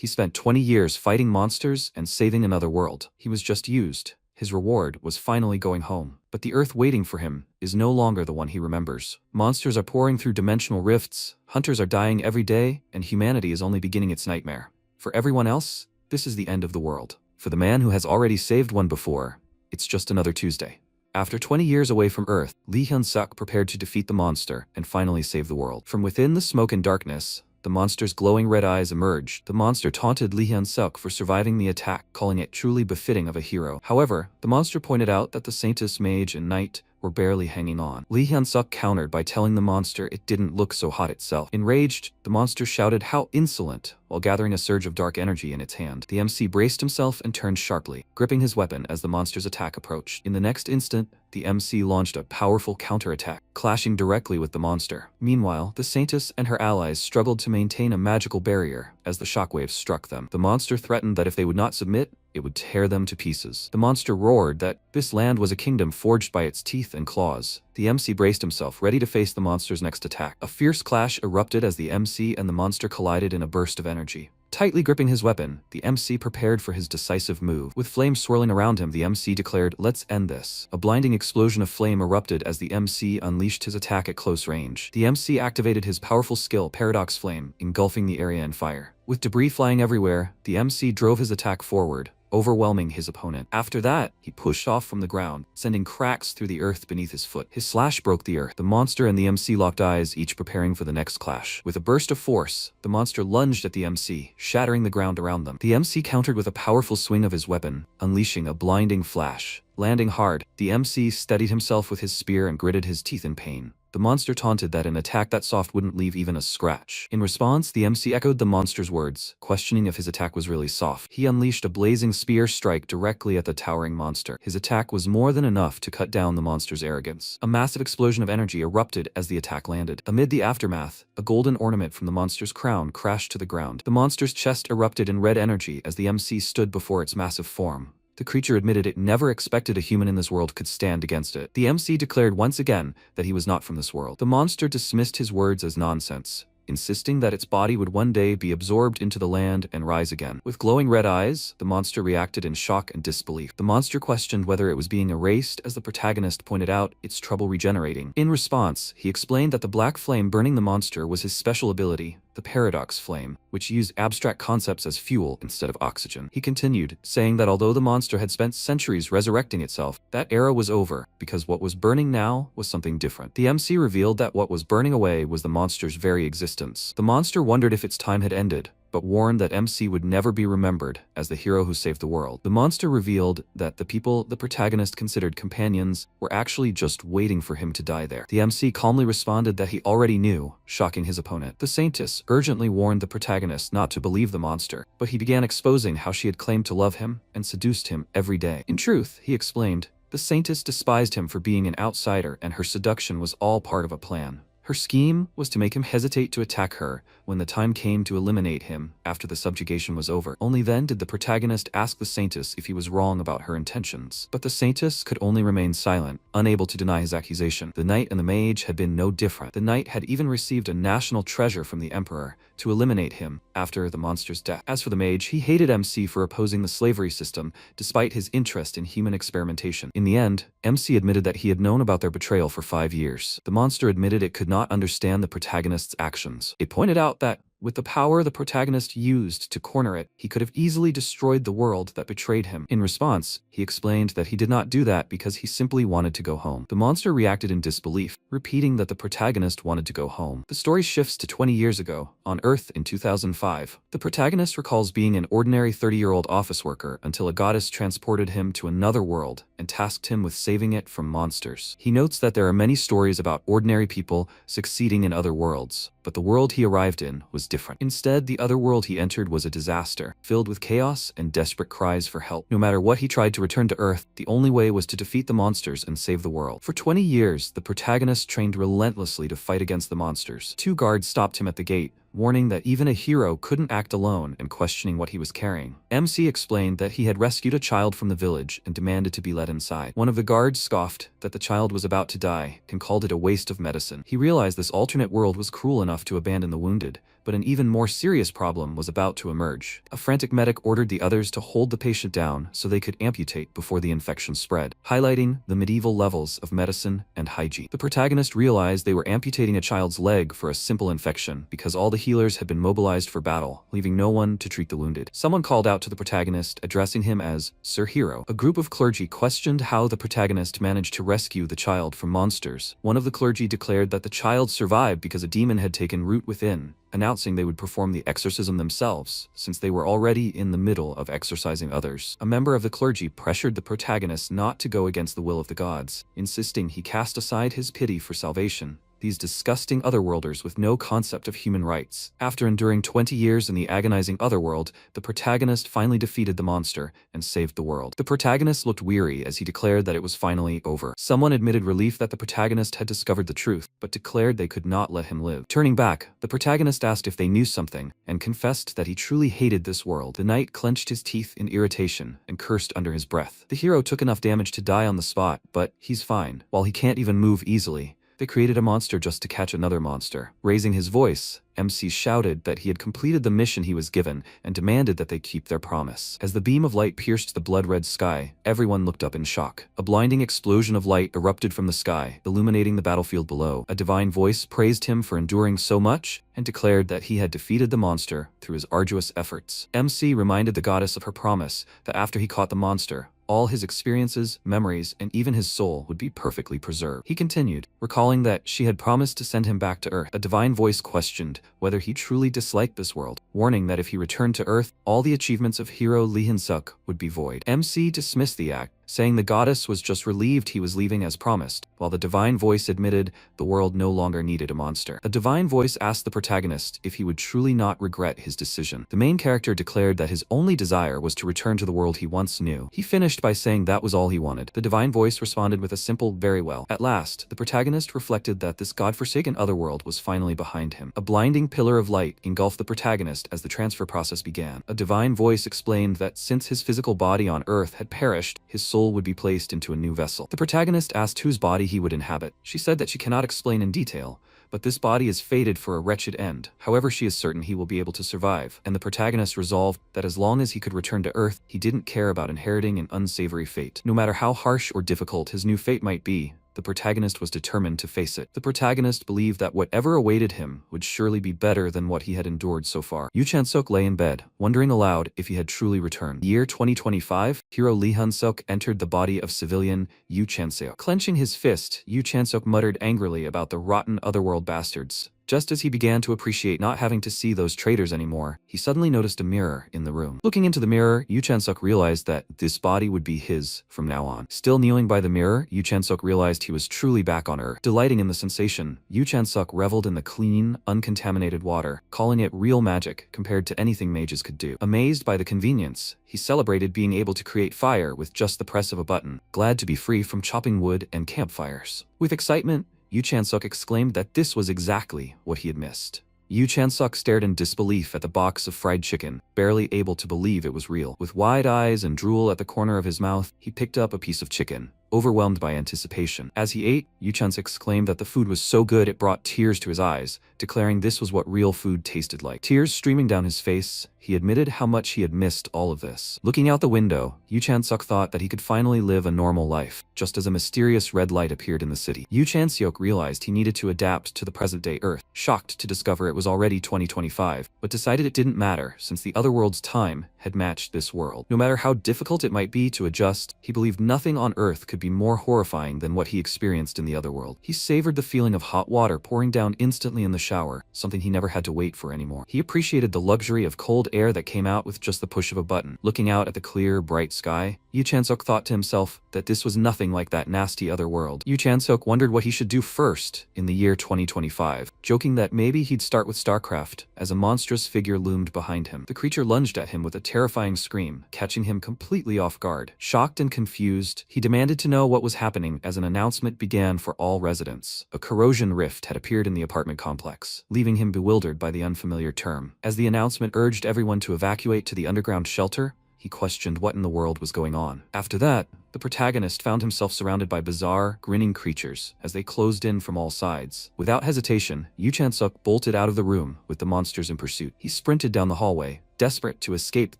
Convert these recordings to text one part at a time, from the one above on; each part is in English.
He spent 20 years fighting monsters and saving another world. He was just used. His reward was finally going home. But the Earth waiting for him is no longer the one he remembers. Monsters are pouring through dimensional rifts, hunters are dying every day, and humanity is only beginning its nightmare. For everyone else, this is the end of the world. For the man who has already saved one before, it's just another Tuesday. After 20 years away from Earth, Lee Hyun-suk prepared to defeat the monster and finally save the world. From within the smoke and darkness, the monster's glowing red eyes emerged. The monster taunted Lee Hyun-suk for surviving the attack, calling it truly befitting of a hero. However, the monster pointed out that the Saintess, Mage, and Knight were barely hanging on. Lee Hyun-suk countered by telling the monster it didn't look so hot itself. Enraged, the monster shouted how insolent, while gathering a surge of dark energy in its hand. The MC braced himself and turned sharply, gripping his weapon as the monster's attack approached. In the next instant, the MC launched a powerful counterattack, clashing directly with the monster. Meanwhile, the Saintess and her allies struggled to maintain a magical barrier as the shockwaves struck them. The monster threatened that if they would not submit, it would tear them to pieces. The monster roared that this land was a kingdom forged by its teeth and claws. The MC braced himself, ready to face the monster's next attack. A fierce clash erupted as the MC and the monster collided in a burst of energy. Tightly gripping his weapon, the MC prepared for his decisive move. With flames swirling around him, the MC declared, "Let's end this." A blinding explosion of flame erupted as the MC unleashed his attack at close range. The MC activated his powerful skill, Paradox Flame, engulfing the area in fire. With debris flying everywhere, the MC drove his attack forward, overwhelming his opponent. After that, he pushed off from the ground, sending cracks through the earth beneath his foot. His slash broke the earth. The monster and the MC locked eyes, each preparing for the next clash. With a burst of force, the monster lunged at the MC, shattering the ground around them. The MC countered with a powerful swing of his weapon, unleashing a blinding flash. Landing hard, the MC steadied himself with his spear and gritted his teeth in pain. The monster taunted that an attack that soft wouldn't leave even a scratch. In response, the MC echoed the monster's words, questioning if his attack was really soft. He unleashed a blazing spear strike directly at the towering monster. His attack was more than enough to cut down the monster's arrogance. A massive explosion of energy erupted as the attack landed. Amid the aftermath, a golden ornament from the monster's crown crashed to the ground. The monster's chest erupted in red energy as the MC stood before its massive form. The creature admitted it never expected a human in this world could stand against it. The MC declared once again that he was not from this world. The monster dismissed his words as nonsense, insisting that its body would one day be absorbed into the land and rise again. With glowing red eyes, the monster reacted in shock and disbelief. The monster questioned whether it was being erased as the protagonist pointed out its trouble regenerating. In response, he explained that the black flame burning the monster was his special ability, the Paradox Flame, which used abstract concepts as fuel instead of oxygen. He continued, saying that although the monster had spent centuries resurrecting itself, that era was over, because what was burning now was something different. The MC revealed that what was burning away was the monster's very existence. The monster wondered if its time had ended, but warned that MC would never be remembered as the hero who saved the world. The monster revealed that the people the protagonist considered companions were actually just waiting for him to die there. The MC calmly responded that he already knew, shocking his opponent. The Saintess urgently warned the protagonist not to believe the monster, but he began exposing how she had claimed to love him and seduced him every day. In truth, he explained, the Saintess despised him for being an outsider and her seduction was all part of a plan. Her scheme was to make him hesitate to attack her when the time came to eliminate him after the subjugation was over. Only then did the protagonist ask the Saintess if he was wrong about her intentions. But the Saintess could only remain silent, unable to deny his accusation. The Knight and the Mage had been no different. The Knight had even received a national treasure from the Emperor to eliminate him after the monster's death. As for the Mage, he hated MC for opposing the slavery system despite his interest in human experimentation. In the end, MC admitted that he had known about their betrayal for 5 years. The monster admitted it could not understand the protagonist's actions. It pointed out that, with the power the protagonist used to corner it, he could have easily destroyed the world that betrayed him. In response, he explained that he did not do that because he simply wanted to go home. The monster reacted in disbelief, repeating that the protagonist wanted to go home. The story shifts to 20 years ago, on Earth in 2005. The protagonist recalls being an ordinary 30-year-old office worker until a goddess transported him to another world and tasked him with saving it from monsters. He notes that there are many stories about ordinary people succeeding in other worlds, but the world he arrived in was different. Instead, the other world he entered was a disaster, filled with chaos and desperate cries for help. No matter what he tried to return to Earth, the only way was to defeat the monsters and save the world. For 20 years, the protagonist trained relentlessly to fight against the monsters. 2 guards stopped him at the gate, warning that even a hero couldn't act alone and questioning what he was carrying. MC explained that he had rescued a child from the village and demanded to be let inside. One of the guards scoffed that the child was about to die and called it a waste of medicine. He realized this alternate world was cruel enough to abandon the wounded, but an even more serious problem was about to emerge. A frantic medic ordered the others to hold the patient down so they could amputate before the infection spread, highlighting the medieval levels of medicine and hygiene. The protagonist realized they were amputating a child's leg for a simple infection because all the healers had been mobilized for battle, leaving no one to treat the wounded. Someone called out to the protagonist, addressing him as Sir Hero. A group of clergy questioned how the protagonist managed to rescue the child from monsters. One of the clergy declared that the child survived because a demon had taken root within, announcing they would perform the exorcism themselves, since they were already in the middle of exorcising others. A member of the clergy pressured the protagonist not to go against the will of the gods, insisting he cast aside his pity for salvation. These disgusting otherworlders with no concept of human rights. After enduring 20 years in the agonizing otherworld, the protagonist finally defeated the monster and saved the world. The protagonist looked weary as he declared that it was finally over. Someone admitted relief that the protagonist had discovered the truth, but declared they could not let him live. Turning back, the protagonist asked if they knew something, and confessed that he truly hated this world. The knight clenched his teeth in irritation and cursed under his breath. The hero took enough damage to die on the spot, but he's fine. While he can't even move easily, they created a monster just to catch another monster. Raising his voice, MC shouted that he had completed the mission he was given and demanded that they keep their promise. As the beam of light pierced the blood-red sky, everyone looked up in shock. A blinding explosion of light erupted from the sky, illuminating the battlefield below. A divine voice praised him for enduring so much and declared that he had defeated the monster through his arduous efforts. MC reminded the goddess of her promise that after he caught the monster, all his experiences, memories, and even his soul would be perfectly preserved. He continued, recalling that she had promised to send him back to Earth. A divine voice questioned whether he truly disliked this world, warning that if he returned to Earth, all the achievements of hero Lee Hyun-suk would be void. MC dismissed the act, saying the goddess was just relieved he was leaving as promised, while the divine voice admitted the world no longer needed a monster. A divine voice asked the protagonist if he would truly not regret his decision. The main character declared that his only desire was to return to the world he once knew. He finished by saying that was all he wanted. The divine voice responded with a simple very well. At last, the protagonist reflected that this godforsaken otherworld was finally behind him. A blinding pillar of light engulfed the protagonist as the transfer process began. A divine voice explained that since his physical body on Earth had perished, his soul would be placed into a new vessel. The protagonist asked whose body he would inhabit. She said that she cannot explain in detail, but this body is fated for a wretched end. However, she is certain he will be able to survive, and the protagonist resolved that as long as he could return to Earth, he didn't care about inheriting an unsavory fate. No matter how harsh or difficult his new fate might be, the protagonist was determined to face it. The protagonist believed that whatever awaited him would surely be better than what he had endured so far. Yoo Chan-suk lay in bed, wondering aloud if he had truly returned. Year 2025, hero Lee Hyun-suk entered the body of civilian Yoo Chan-seok. Clenching his fist, Yoo Chan-suk muttered angrily about the rotten otherworld bastards. Just as he began to appreciate not having to see those traitors anymore, he suddenly noticed a mirror in the room. Looking into the mirror, Yoo Chan-suk realized that this body would be his from now on. Still kneeling by the mirror, Yoo Chan-suk realized he was truly back on Earth. Delighting in the sensation, Yoo Chan-suk reveled in the clean, uncontaminated water, calling it real magic compared to anything mages could do. Amazed by the convenience, he celebrated being able to create fire with just the press of a button, glad to be free from chopping wood and campfires. With excitement, Yoo Chan-suk exclaimed that this was exactly what he had missed. Yoo Chan-suk stared in disbelief at the box of fried chicken, barely able to believe it was real. With wide eyes and drool at the corner of his mouth, he picked up a piece of chicken, overwhelmed by anticipation. As he ate, Yoo Chan-suk exclaimed that the food was so good it brought tears to his eyes, declaring this was what real food tasted like. Tears streaming down his face, he admitted how much he had missed all of this. Looking out the window, Yoo Chan-suk thought that he could finally live a normal life, just as a mysterious red light appeared in the city. Yoo Chan-seok realized he needed to adapt to the present-day Earth, shocked to discover it was already 2025, but decided it didn't matter since the other world's time had matched this world. No matter how difficult it might be to adjust, he believed nothing on Earth could be more horrifying than what he experienced in the other world. He savored the feeling of hot water pouring down instantly in the shower, something he never had to wait for anymore. He appreciated the luxury of cold air that came out with just the push of a button. Looking out at the clear, bright sky, Yoo Chan-suk thought to himself that this was nothing like that nasty other world. Yoo Chan-suk wondered what he should do first in the year 2025, joking that maybe he'd start with StarCraft, as a monstrous figure loomed behind him. The creature lunged at him with a terrifying scream, catching him completely off guard. Shocked and confused, he demanded to know what was happening as an announcement began for all residents. A corrosion rift had appeared in the apartment complex, leaving him bewildered by the unfamiliar term. As the announcement urged everyone to evacuate to the underground shelter, he questioned what in the world was going on. After that, the protagonist found himself surrounded by bizarre, grinning creatures as they closed in from all sides. Without hesitation, Yu Chan-suk bolted out of the room with the monsters in pursuit. He sprinted down the hallway, desperate to escape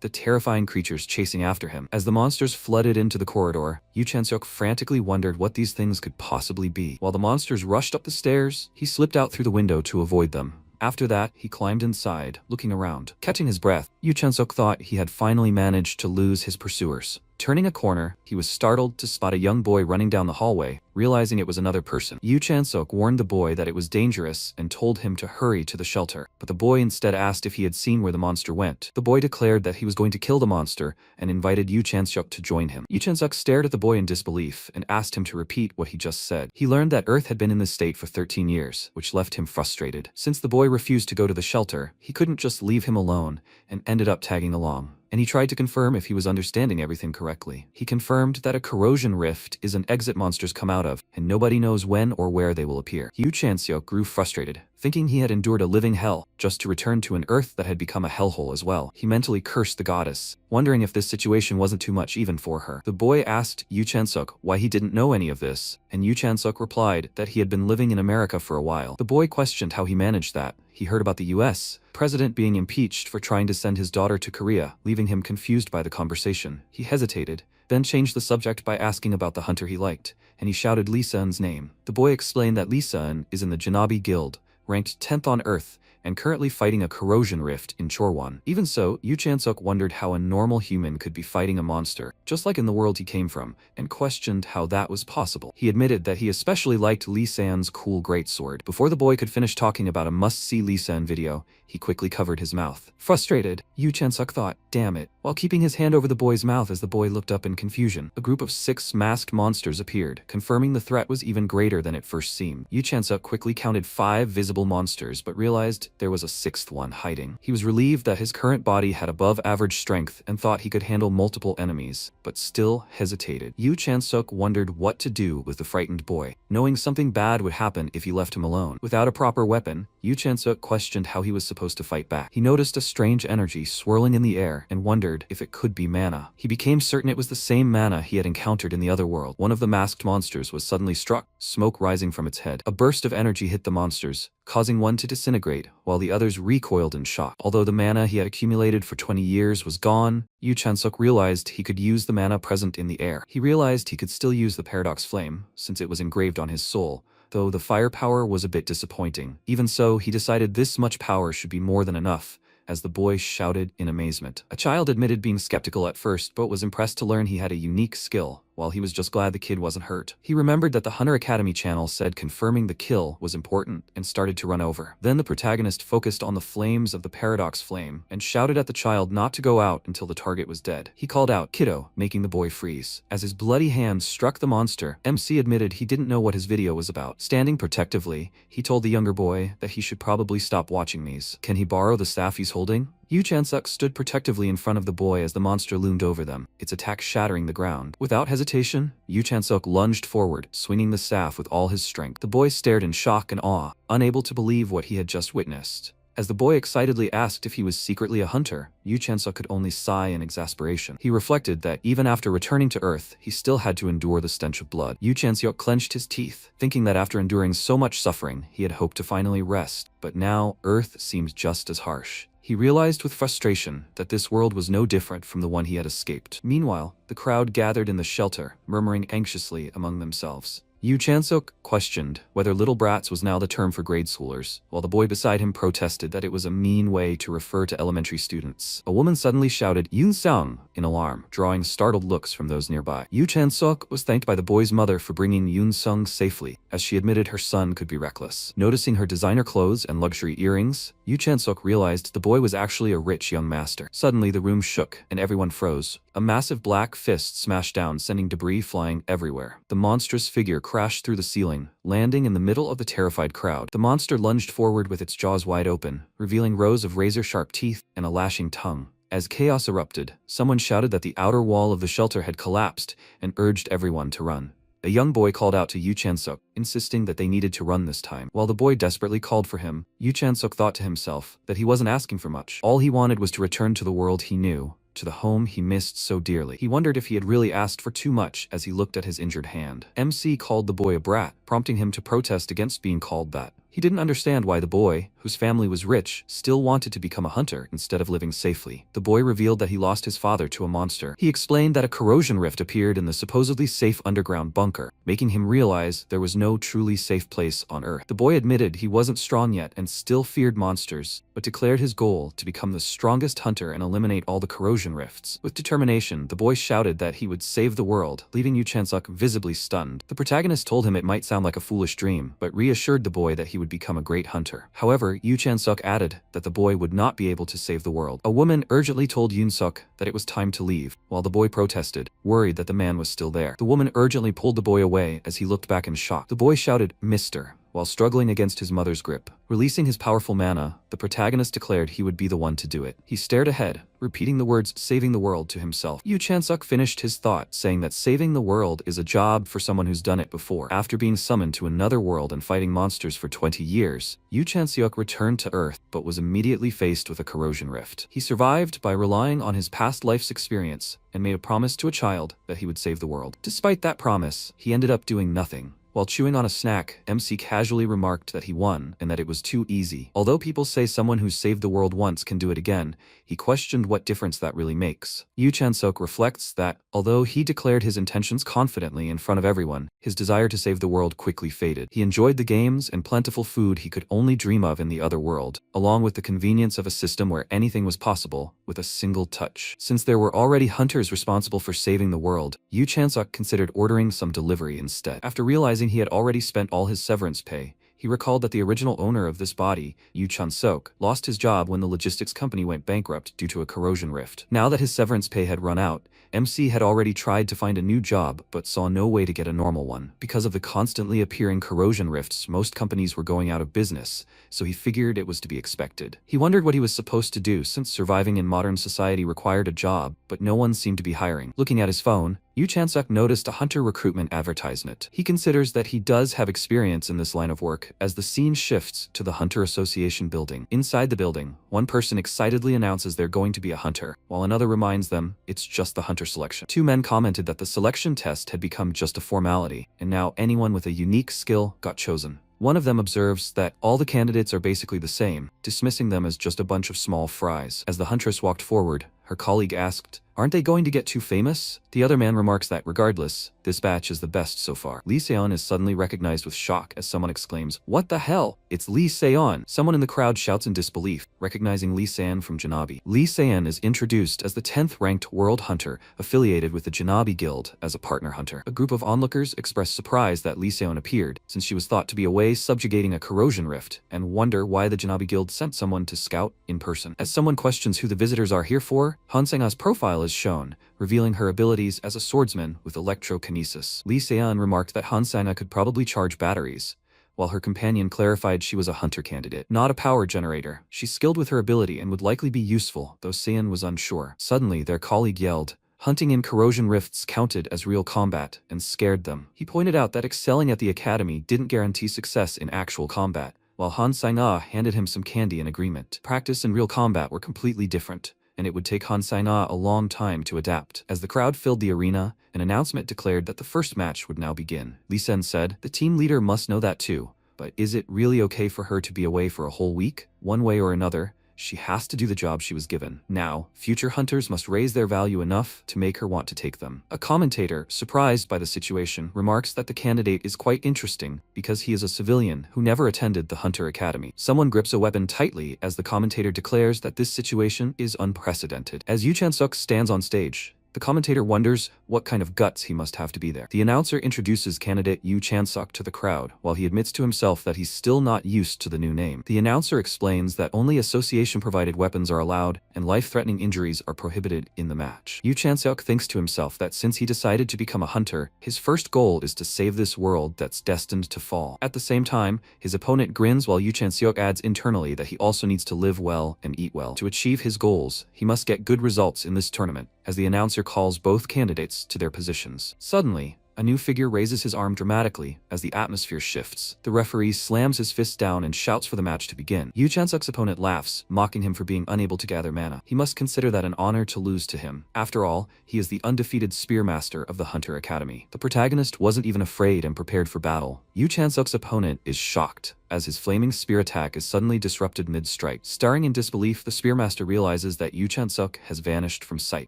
the terrifying creatures chasing after him. As the monsters flooded into the corridor, Yu Chan-suk frantically wondered what these things could possibly be. While the monsters rushed up the stairs, he slipped out through the window to avoid them. After that, he climbed inside, looking around. Catching his breath, Yu Chan-suk thought he had finally managed to lose his pursuers. Turning a corner, he was startled to spot a young boy running down the hallway, realizing it was another person. Yu Chan-suk warned the boy that it was dangerous and told him to hurry to the shelter, but the boy instead asked if he had seen where the monster went. The boy declared that he was going to kill the monster and invited Yu Chan-suk to join him. Yu Chan-suk stared at the boy in disbelief and asked him to repeat what he just said. He learned that Earth had been in this state for 13 years, which left him frustrated. Since the boy refused to go to the shelter, he couldn't just leave him alone and ended up tagging along. And he tried to confirm if he was understanding everything correctly. He confirmed that a corrosion rift is an exit monsters come out of, and nobody knows when or where they will appear. Yu Chan-suk grew frustrated, thinking he had endured a living hell, just to return to an Earth that had become a hellhole as well. He mentally cursed the goddess, wondering if this situation wasn't too much even for her. The boy asked Yu Chan-suk why he didn't know any of this, and Yu Chan-suk replied that he had been living in America for a while. The boy questioned how he managed that. He heard about the US president being impeached for trying to send his daughter to Korea, leaving him confused by the conversation. He hesitated, then changed the subject by asking about the hunter he liked, and he shouted Lee Sun-'s name. The boy explained that Lee Sun is in the Janabi Guild, ranked 10th on Earth, and currently fighting a corrosion rift in Chorwon. Even so, Yu Chan-suk wondered how a normal human could be fighting a monster, just like in the world he came from, and questioned how that was possible. He admitted that he especially liked Lee San's cool greatsword. Before the boy could finish talking about a must-see Lee San video, he quickly covered his mouth. Frustrated, Yu Chan-suk thought, damn it, while keeping his hand over the boy's mouth as the boy looked up in confusion. A group of 6 masked monsters appeared, confirming the threat was even greater than it first seemed. Yu Chan-suk quickly counted 5 visible monsters, but realized there was a 6th one hiding. He was relieved that his current body had above-average strength and thought he could handle multiple enemies, but still hesitated. Yu Chan-suk wondered what to do with the frightened boy, knowing something bad would happen if he left him alone. Without a proper weapon, Yu Chan-suk questioned how he was supposed to fight back. He noticed a strange energy swirling in the air and wondered if it could be mana. He became certain it was the same mana he had encountered in the other world. One of the masked monsters was suddenly struck, smoke rising from its head. A burst of energy hit the monsters, causing one to disintegrate, while the others recoiled in shock. Although the mana he had accumulated for 20 years was gone, Yu Chan-suk realized he could use the mana present in the air. He realized he could still use the Paradox Flame, since it was engraved on his soul, though the firepower was a bit disappointing. Even so, he decided this much power should be more than enough, as the boy shouted in amazement. A child admitted being skeptical at first, but was impressed to learn he had a unique skill, while he was just glad the kid wasn't hurt. He remembered that the Hunter Academy channel said confirming the kill was important and started to run over. Then the protagonist focused on the flames of the Paradox Flame and shouted at the child not to go out until the target was dead. He called out, "Kiddo," making the boy freeze. As his bloody hands struck the monster, MC admitted he didn't know what his video was about. Standing protectively, he told the younger boy that he should probably stop watching these. Can he borrow the staff he's holding? Yu Chan-suk stood protectively in front of the boy as the monster loomed over them, its attack shattering the ground. Without hesitation, Yu Chan-suk lunged forward, swinging the staff with all his strength. The boy stared in shock and awe, unable to believe what he had just witnessed. As the boy excitedly asked if he was secretly a hunter, Yu Chan-suk could only sigh in exasperation. He reflected that even after returning to Earth, he still had to endure the stench of blood. Yu Chan-suk clenched his teeth, thinking that after enduring so much suffering, he had hoped to finally rest. But now, Earth seemed just as harsh. He realized with frustration that this world was no different from the one he had escaped. Meanwhile, the crowd gathered in the shelter, murmuring anxiously among themselves. Yu Chan-suk questioned whether little brats was now the term for grade schoolers, while the boy beside him protested that it was a mean way to refer to elementary students. A woman suddenly shouted Yun-sang in alarm, drawing startled looks from those nearby. Yu Chan-suk was thanked by the boy's mother for bringing Yun-sung safely, as she admitted her son could be reckless. Noticing her designer clothes and luxury earrings, Yu Chan-suk realized the boy was actually a rich young master. Suddenly, the room shook, and everyone froze. A massive black fist smashed down, sending debris flying everywhere. The monstrous figure crashed through the ceiling, landing in the middle of the terrified crowd. The monster lunged forward with its jaws wide open, revealing rows of razor-sharp teeth and a lashing tongue. As chaos erupted, someone shouted that the outer wall of the shelter had collapsed and urged everyone to run. A young boy called out to Yu Chan-suk, insisting that they needed to run this time. While the boy desperately called for him, Yu Chan-suk thought to himself that he wasn't asking for much. All he wanted was to return to the world he knew, to the home he missed so dearly. He wondered if he had really asked for too much as he looked at his injured hand. MC called the boy a brat, prompting him to protest against being called that. He didn't understand why the boy, whose family was rich, still wanted to become a hunter instead of living safely. The boy revealed that he lost his father to a monster. He explained that a corrosion rift appeared in the supposedly safe underground bunker, making him realize there was no truly safe place on Earth. The boy admitted he wasn't strong yet and still feared monsters, but declared his goal to become the strongest hunter and eliminate all the corrosion rifts. With determination, the boy shouted that he would save the world, leaving Yu Chan-suk visibly stunned. The protagonist told him it might sound like a foolish dream, but reassured the boy that he would become a great hunter. However, Yu Chan-suk added that the boy would not be able to save the world. A woman urgently told Yoon-suk that it was time to leave, while the boy protested, worried that the man was still there. The woman urgently pulled the boy away as he looked back in shock. The boy shouted, "Mister," while struggling against his mother's grip. Releasing his powerful mana, the protagonist declared he would be the one to do it. He stared ahead, repeating the words "saving the world" to himself. Yu Chan-suk finished his thought, saying that saving the world is a job for someone who's done it before. After being summoned to another world and fighting monsters for 20 years, Yu Chan-suk returned to Earth but was immediately faced with a corrosion rift. He survived by relying on his past life's experience and made a promise to a child that he would save the world. Despite that promise, he ended up doing nothing. While chewing on a snack, MC casually remarked that he won and that it was too easy. Although people say someone who's saved the world once can do it again, he questioned what difference that really makes. Yu Chan-suk reflects that, although he declared his intentions confidently in front of everyone, his desire to save the world quickly faded. He enjoyed the games and plentiful food he could only dream of in the other world, along with the convenience of a system where anything was possible with a single touch. Since there were already hunters responsible for saving the world, Yu Chan-suk considered ordering some delivery instead. After realizing he had already spent all his severance pay, he recalled that the original owner of this body, Yu Chan-suk, lost his job when the logistics company went bankrupt due to a corrosion rift. Now that his severance pay had run out, MC had already tried to find a new job but saw no way to get a normal one. Because of the constantly appearing corrosion rifts, most companies were going out of business, so he figured it was to be expected. He wondered what he was supposed to do since surviving in modern society required a job, but no one seemed to be hiring. Looking at his phone, Yu Chan-suk noticed a hunter recruitment advertisement. He considers that he does have experience in this line of work as the scene shifts to the Hunter Association building. Inside the building, one person excitedly announces they're going to be a hunter, while another reminds them it's just the hunter selection. Two men commented that the selection test had become just a formality, and now anyone with a unique skill got chosen. One of them observes that all the candidates are basically the same, dismissing them as just a bunch of small fries. As the huntress walked forward, her colleague asked, "Aren't they going to get too famous?" The other man remarks that regardless, this batch is the best so far. Lee Se-on is suddenly recognized with shock as someone exclaims, "What the hell? It's Lee Se-on!" Someone in the crowd shouts in disbelief, recognizing Lee Se-on from Janabi. Lee Se-on is introduced as the 10th ranked world hunter affiliated with the Janabi Guild as a partner hunter. A group of onlookers expressed surprise that Lee Se-on appeared, since she was thought to be away subjugating a corrosion rift, and wonder why the Janabi Guild sent someone to scout in person. As someone questions who the visitors are here for, Han Sang-a's profile is shown, revealing her abilities as a swordsman with electrokinesis. Lee Se-on remarked that Han Sang-a could probably charge batteries, while her companion clarified she was a hunter candidate, not a power generator. She's skilled with her ability and would likely be useful, though Se-on was unsure. Suddenly, their colleague yelled, "Hunting in corrosion rifts counted as real combat," and scared them. He pointed out that excelling at the academy didn't guarantee success in actual combat, while Han Sang-a handed him some candy in agreement. Practice and real combat were completely different, and it would take Han Sang-a a long time to adapt. As the crowd filled the arena, an announcement declared that the first match would now begin. Lee Sen said, "The team leader must know that too, but is it really okay for her to be away for a whole week? One way or another, she has to do the job she was given. Now, future hunters must raise their value enough to make her want to take them." A commentator, surprised by the situation, remarks that the candidate is quite interesting because he is a civilian who never attended the Hunter Academy. Someone grips a weapon tightly as the commentator declares that this situation is unprecedented. As Yu Chan-suk stands on stage, the commentator wonders what kind of guts he must have to be there. The announcer introduces candidate Yu Chan-suk to the crowd, while he admits to himself that he's still not used to the new name. The announcer explains that only association-provided weapons are allowed and life-threatening injuries are prohibited in the match. Yu Chan-suk thinks to himself that since he decided to become a hunter, his first goal is to save this world that's destined to fall. At the same time, his opponent grins while Yu Chan-suk adds internally that he also needs to live well and eat well. To achieve his goals, he must get good results in this tournament, as the announcer calls both candidates to their positions. Suddenly, A new figure raises his arm dramatically as the atmosphere shifts. The referee slams his fist down and shouts for the match to begin. Yu Chansuk's opponent laughs, mocking him for being unable to gather mana. He must consider that an honor to lose to him. After all, he is the undefeated spearmaster of the Hunter Academy. The protagonist wasn't even afraid and prepared for battle. Yu Chansuk's opponent is shocked as his flaming spear attack is suddenly disrupted mid-strike. Staring in disbelief, the Spearmaster realizes that Yu Chansuk has vanished from sight.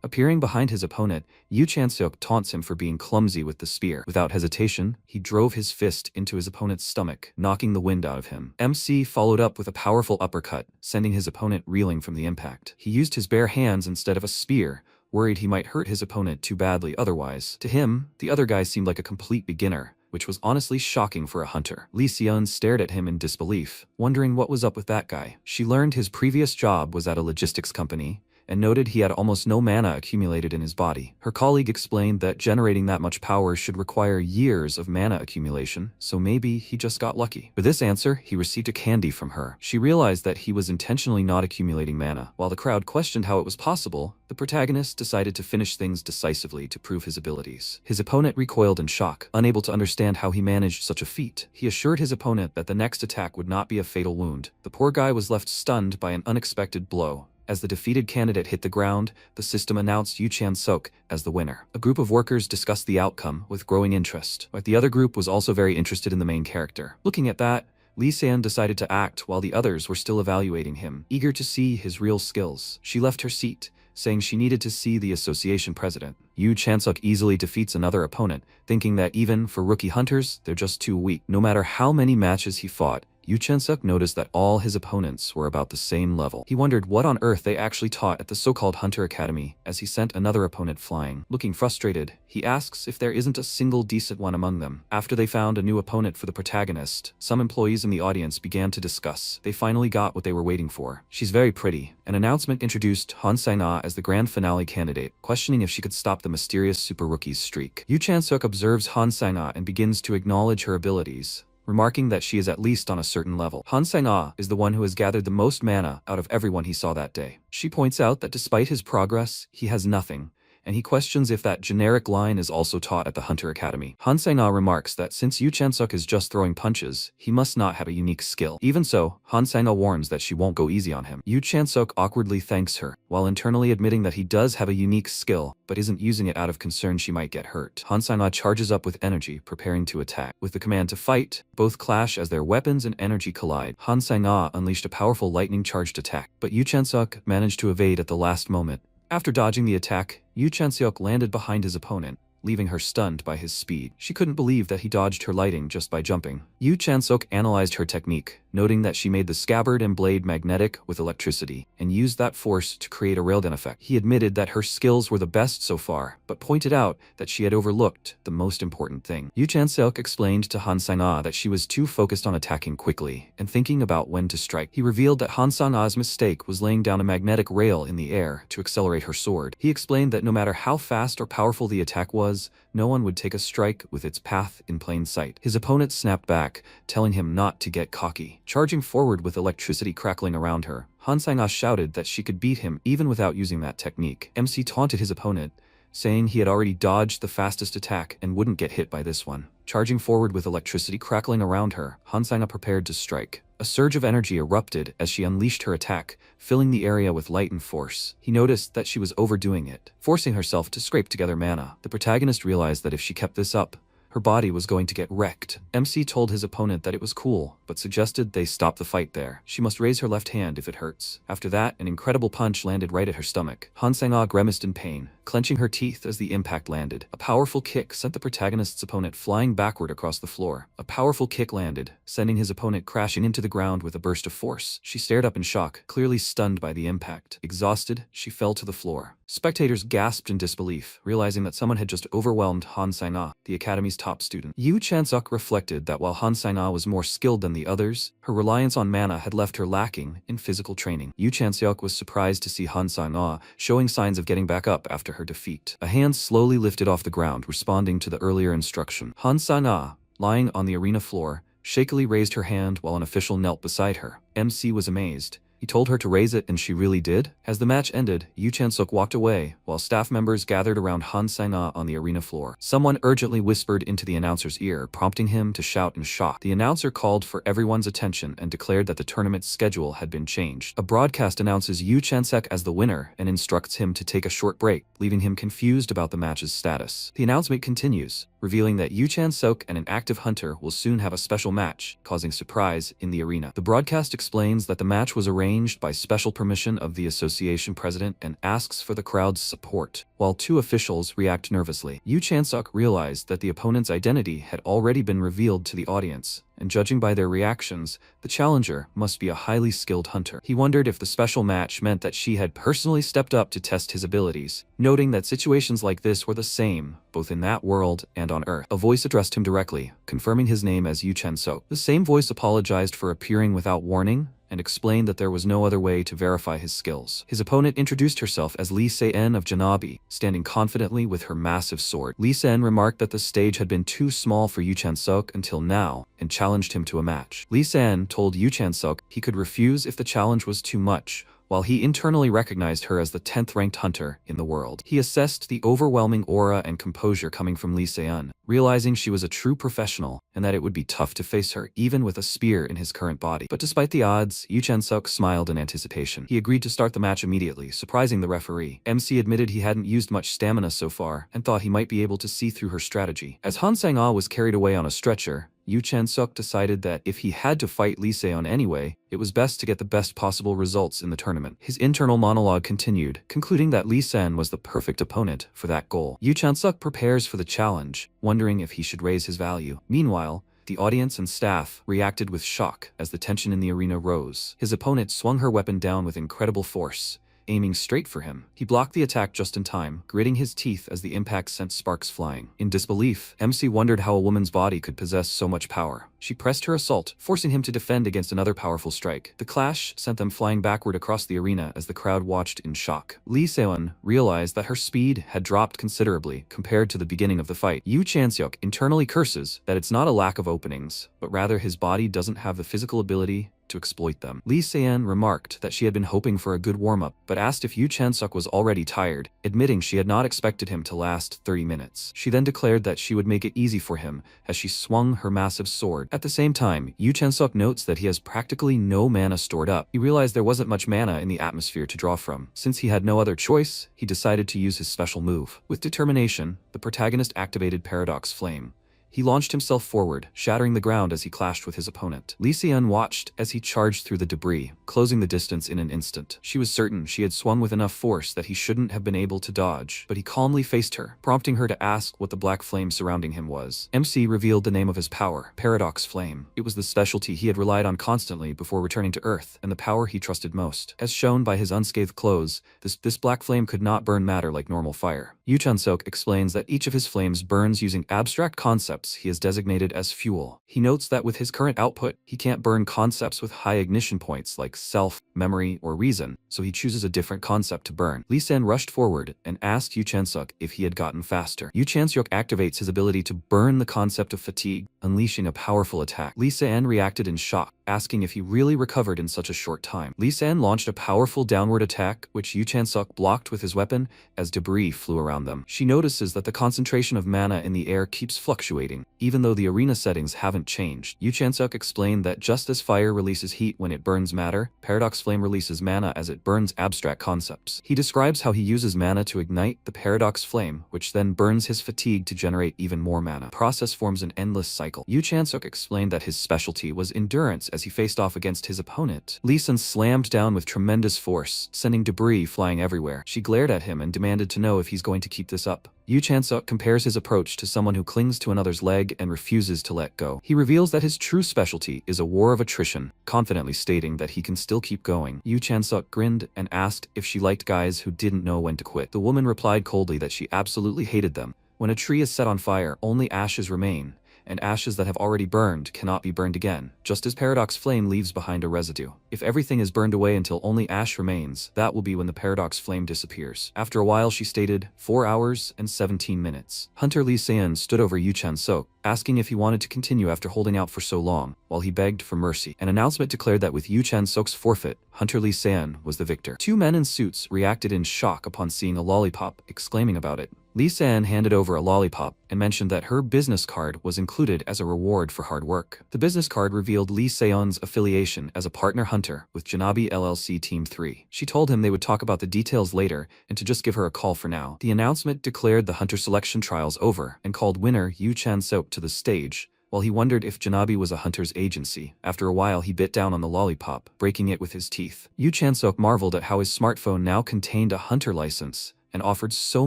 Appearing behind his opponent, Yu Chansuk taunts him for being clumsy with the spear. Without hesitation, he drove his fist into his opponent's stomach, knocking the wind out of him. MC followed up with a powerful uppercut, sending his opponent reeling from the impact. He used his bare hands instead of a spear, worried he might hurt his opponent too badly otherwise. To him, the other guy seemed like a complete beginner, which was honestly shocking for a hunter. Lee Seon stared at him in disbelief, wondering what was up with that guy. She learned his previous job was at a logistics company, and noted he had almost no mana accumulated in his body. Her colleague explained that generating that much power should require years of mana accumulation, so maybe he just got lucky. For this answer, he received a candy from her. She realized that he was intentionally not accumulating mana. While the crowd questioned how it was possible, the protagonist decided to finish things decisively to prove his abilities. His opponent recoiled in shock, unable to understand how he managed such a feat. He assured his opponent that the next attack would not be a fatal wound. The poor guy was left stunned by an unexpected blow. As the defeated candidate hit the ground, the system announced Yu Chansuk as the winner. A group of workers discussed the outcome with growing interest, but the other group was also very interested in the main character. Looking at that, Lee San decided to act while the others were still evaluating him, eager to see his real skills. She left her seat, saying she needed to see the association president. Yu Chansuk easily defeats another opponent, thinking that even for rookie hunters, they're just too weak. No matter how many matches he fought, Yu Chansuk noticed that all his opponents were about the same level. He wondered what on earth they actually taught at the so-called Hunter Academy as he sent another opponent flying. Looking frustrated, he asks if there isn't a single decent one among them. After they found a new opponent for the protagonist, some employees in the audience began to discuss. They finally got what they were waiting for. She's very pretty. An announcement introduced Han Sai-na as the grand finale candidate, questioning if she could stop the mysterious super rookie's streak. Yu Chansuk observes Han Sai-na and begins to acknowledge her abilities, remarking that she is at least on a certain level. Han Sai-na is the one who has gathered the most mana out of everyone he saw that day. She points out that despite his progress, he has nothing, and he questions if that generic line is also taught at the Hunter Academy. Han Sai-na remarks that since Yu Chansuk is just throwing punches, he must not have a unique skill. Even so, Han Sai-na warns that she won't go easy on him. Yu Chansuk awkwardly thanks her, while internally admitting that he does have a unique skill, but isn't using it out of concern she might get hurt. Han Sai-na charges up with energy, preparing to attack. With the command to fight, both clash as their weapons and energy collide. Han Sai-na unleashed a powerful lightning-charged attack, but Yu Chansuk managed to evade at the last moment. After dodging the attack, Yu Chansuk landed behind his opponent, leaving her stunned by his speed. She couldn't believe that he dodged her lighting just by jumping. Yu Chansuk analyzed her technique, noting that she made the scabbard and blade magnetic with electricity, and used that force to create a railgun effect. He admitted that her skills were the best so far, but pointed out that she had overlooked the most important thing. Yu Chansuk explained to Han Sai-na that she was too focused on attacking quickly and thinking about when to strike. He revealed that Han Sai-na's mistake was laying down a magnetic rail in the air to accelerate her sword. He explained that no matter how fast or powerful the attack was, no one would take a strike with its path in plain sight. His opponent snapped back, telling him not to get cocky. Charging forward with electricity crackling around her, Han Sai-na shouted that she could beat him even without using that technique. MC taunted his opponent, saying he had already dodged the fastest attack and wouldn't get hit by this one. Charging forward with electricity crackling around her, Han Sai-na prepared to strike. A surge of energy erupted as she unleashed her attack, filling the area with light and force. He noticed that she was overdoing it, forcing herself to scrape together mana. The protagonist realized that if she kept this up, her body was going to get wrecked. MC told his opponent that it was cool, but suggested they stop the fight there. She must raise her left hand if it hurts. After that, an incredible punch landed right at her stomach. Han Sai-na grimaced in pain, clenching her teeth as the impact landed. A powerful kick sent the protagonist's opponent flying backward across the floor. A powerful kick landed, sending his opponent crashing into the ground with a burst of force. She stared up in shock, clearly stunned by the impact. Exhausted, she fell to the floor. Spectators gasped in disbelief, realizing that someone had just overwhelmed Han Sai-na, the Academy's top student. Yu Chansuk reflected that while Han Sai-na was more skilled than the others, her reliance on mana had left her lacking in physical training. Yu Chansuk was surprised to see Han Sai-na showing signs of getting back up after her defeat. A hand slowly lifted off the ground, responding to the earlier instruction. Han Sai-na, lying on the arena floor, shakily raised her hand while an official knelt beside her. MC was amazed. He told her to raise it and she really did? As the match ended, Yu Chan-suk walked away, while staff members gathered around Han Sang-na on the arena floor. Someone urgently whispered into the announcer's ear, prompting him to shout in shock. The announcer called for everyone's attention and declared that the tournament's schedule had been changed. A broadcast announces Yu Chan-suk as the winner and instructs him to take a short break, leaving him confused about the match's status. The announcement continues, revealing that Yu Chan-suk and an active hunter will soon have a special match, causing surprise in the arena. The broadcast explains that the match was arranged by special permission of the association president and asks for the crowd's support. While two officials react nervously, Yu Chan-suk realized that the opponent's identity had already been revealed to the audience, and judging by their reactions, the challenger must be a highly skilled hunter. He wondered if the special match meant that she had personally stepped up to test his abilities, noting that situations like this were the same, both in that world and on Earth. A voice addressed him directly, confirming his name as Yu Chan-suk. The same voice apologized for appearing without warning, and explained that there was no other way to verify his skills. His opponent introduced herself as Lee Se-en of Janabi, standing confidently with her massive sword. Lee Se-en remarked that the stage had been too small for Yu Chan-suk until now, and challenged him to a match. Lee Se-en told Yu Chan-suk he could refuse if the challenge was too much, while he internally recognized her as the 10th-ranked hunter in the world. He assessed the overwhelming aura and composure coming from Lee Se-en, realizing she was a true professional and that it would be tough to face her even with a spear in his current body. But despite the odds, Yu Chan-suk smiled in anticipation. He agreed to start the match immediately, surprising the referee. MC admitted he hadn't used much stamina so far and thought he might be able to see through her strategy. As Han Sang-ah was carried away on a stretcher, Yu Chan-suk decided that if he had to fight Lee Se-en anyway, it was best to get the best possible results in the tournament. His internal monologue continued, concluding that Lee Se-en was the perfect opponent for that goal. Yu Chan-suk prepares for the challenge, wondering if he should raise his value. Meanwhile, the audience and staff reacted with shock as the tension in the arena rose. His opponent swung her weapon down with incredible force, aiming straight for him. He blocked the attack just in time, gritting his teeth as the impact sent sparks flying. In disbelief, MC wondered how a woman's body could possess so much power. She pressed her assault, forcing him to defend against another powerful strike. The clash sent them flying backward across the arena as the crowd watched in shock. Lee Se-en realized that her speed had dropped considerably compared to the beginning of the fight. Yu Chan-suk internally curses that it's not a lack of openings, but rather his body doesn't have the physical ability to exploit them. Lee Se-en remarked that she had been hoping for a good warm-up, but asked if Yu Chan-suk was already tired, admitting she had not expected him to last 30 minutes. She then declared that she would make it easy for him as she swung her massive sword. At the same time, Yu Chan-suk notes that he has practically no mana stored up. He realized there wasn't much mana in the atmosphere to draw from. Since he had no other choice, he decided to use his special move. With determination, the protagonist activated Paradox Flame. He launched himself forward, shattering the ground as he clashed with his opponent. Lee Se-en watched as he charged through the debris, closing the distance in an instant. She was certain she had swung with enough force that he shouldn't have been able to dodge, but he calmly faced her, prompting her to ask what the black flame surrounding him was. MC revealed the name of his power, Paradox Flame. It was the specialty he had relied on constantly before returning to Earth, and the power he trusted most. As shown by his unscathed clothes, this black flame could not burn matter like normal fire. Yu Chan-suk explains that each of his flames burns using abstract concepts he has designated as fuel. He notes that with his current output, he can't burn concepts with high ignition points like self, memory, or reason, so he chooses a different concept to burn. Lee Se-en rushed forward and asked Yu Chan-suk if he had gotten faster. Yu Chan-suk activates his ability to burn the concept of fatigue, unleashing a powerful attack. Lee Se-en reacted in shock, asking if he really recovered in such a short time. Lee Se-en launched a powerful downward attack, which Yu Chan-suk blocked with his weapon as debris flew around them. She notices that the concentration of mana in the air keeps fluctuating, even though the arena settings haven't changed. Yu Chan-suk explained that just as fire releases heat when it burns matter, Paradox Flame releases mana as it burns abstract concepts. He describes how he uses mana to ignite the Paradox Flame, which then burns his fatigue to generate even more mana. The process forms an endless cycle. Yu Chan-suk explained that his specialty was endurance as he faced off against his opponent. Lee Se-en slammed down with tremendous force, sending debris flying everywhere. She glared at him and demanded to know if he's going to keep this up. Yu Chan-suk compares his approach to someone who clings to another's leg and refuses to let go. He reveals that his true specialty is a war of attrition, confidently stating that he can still keep going. Yu Chan-suk grinned and asked if she liked guys who didn't know when to quit. The woman replied coldly that she absolutely hated them. When a tree is set on fire, only ashes remain, and ashes that have already burned cannot be burned again, just as paradox flame leaves behind a residue. If everything is burned away until only ash remains, that will be when the paradox flame disappears. After a while she stated, 4 hours and 17 minutes. Hunter Lee Se-eun stood over Yu Chan-sok, asking if he wanted to continue after holding out for so long, while he begged for mercy. An announcement declared that with Yu Chan-sok's forfeit, Hunter Lee Se-eun was the victor. Two men in suits reacted in shock upon seeing a lollipop, exclaiming about it. Lee Se-eun handed over a lollipop and mentioned that her business card was included as a reward for hard work. The business card revealed Lee Se-eun's affiliation as a partner hunter with Janabi LLC Team 3. She told him they would talk about the details later and to just give her a call for now. The announcement declared the hunter selection trials over and called winner Yu Chan-sok to the stage, while he wondered if Janabi was a hunter's agency. After a while he bit down on the lollipop, breaking it with his teeth. Yu Chan-sok marveled at how his smartphone now contained a hunter license and offered so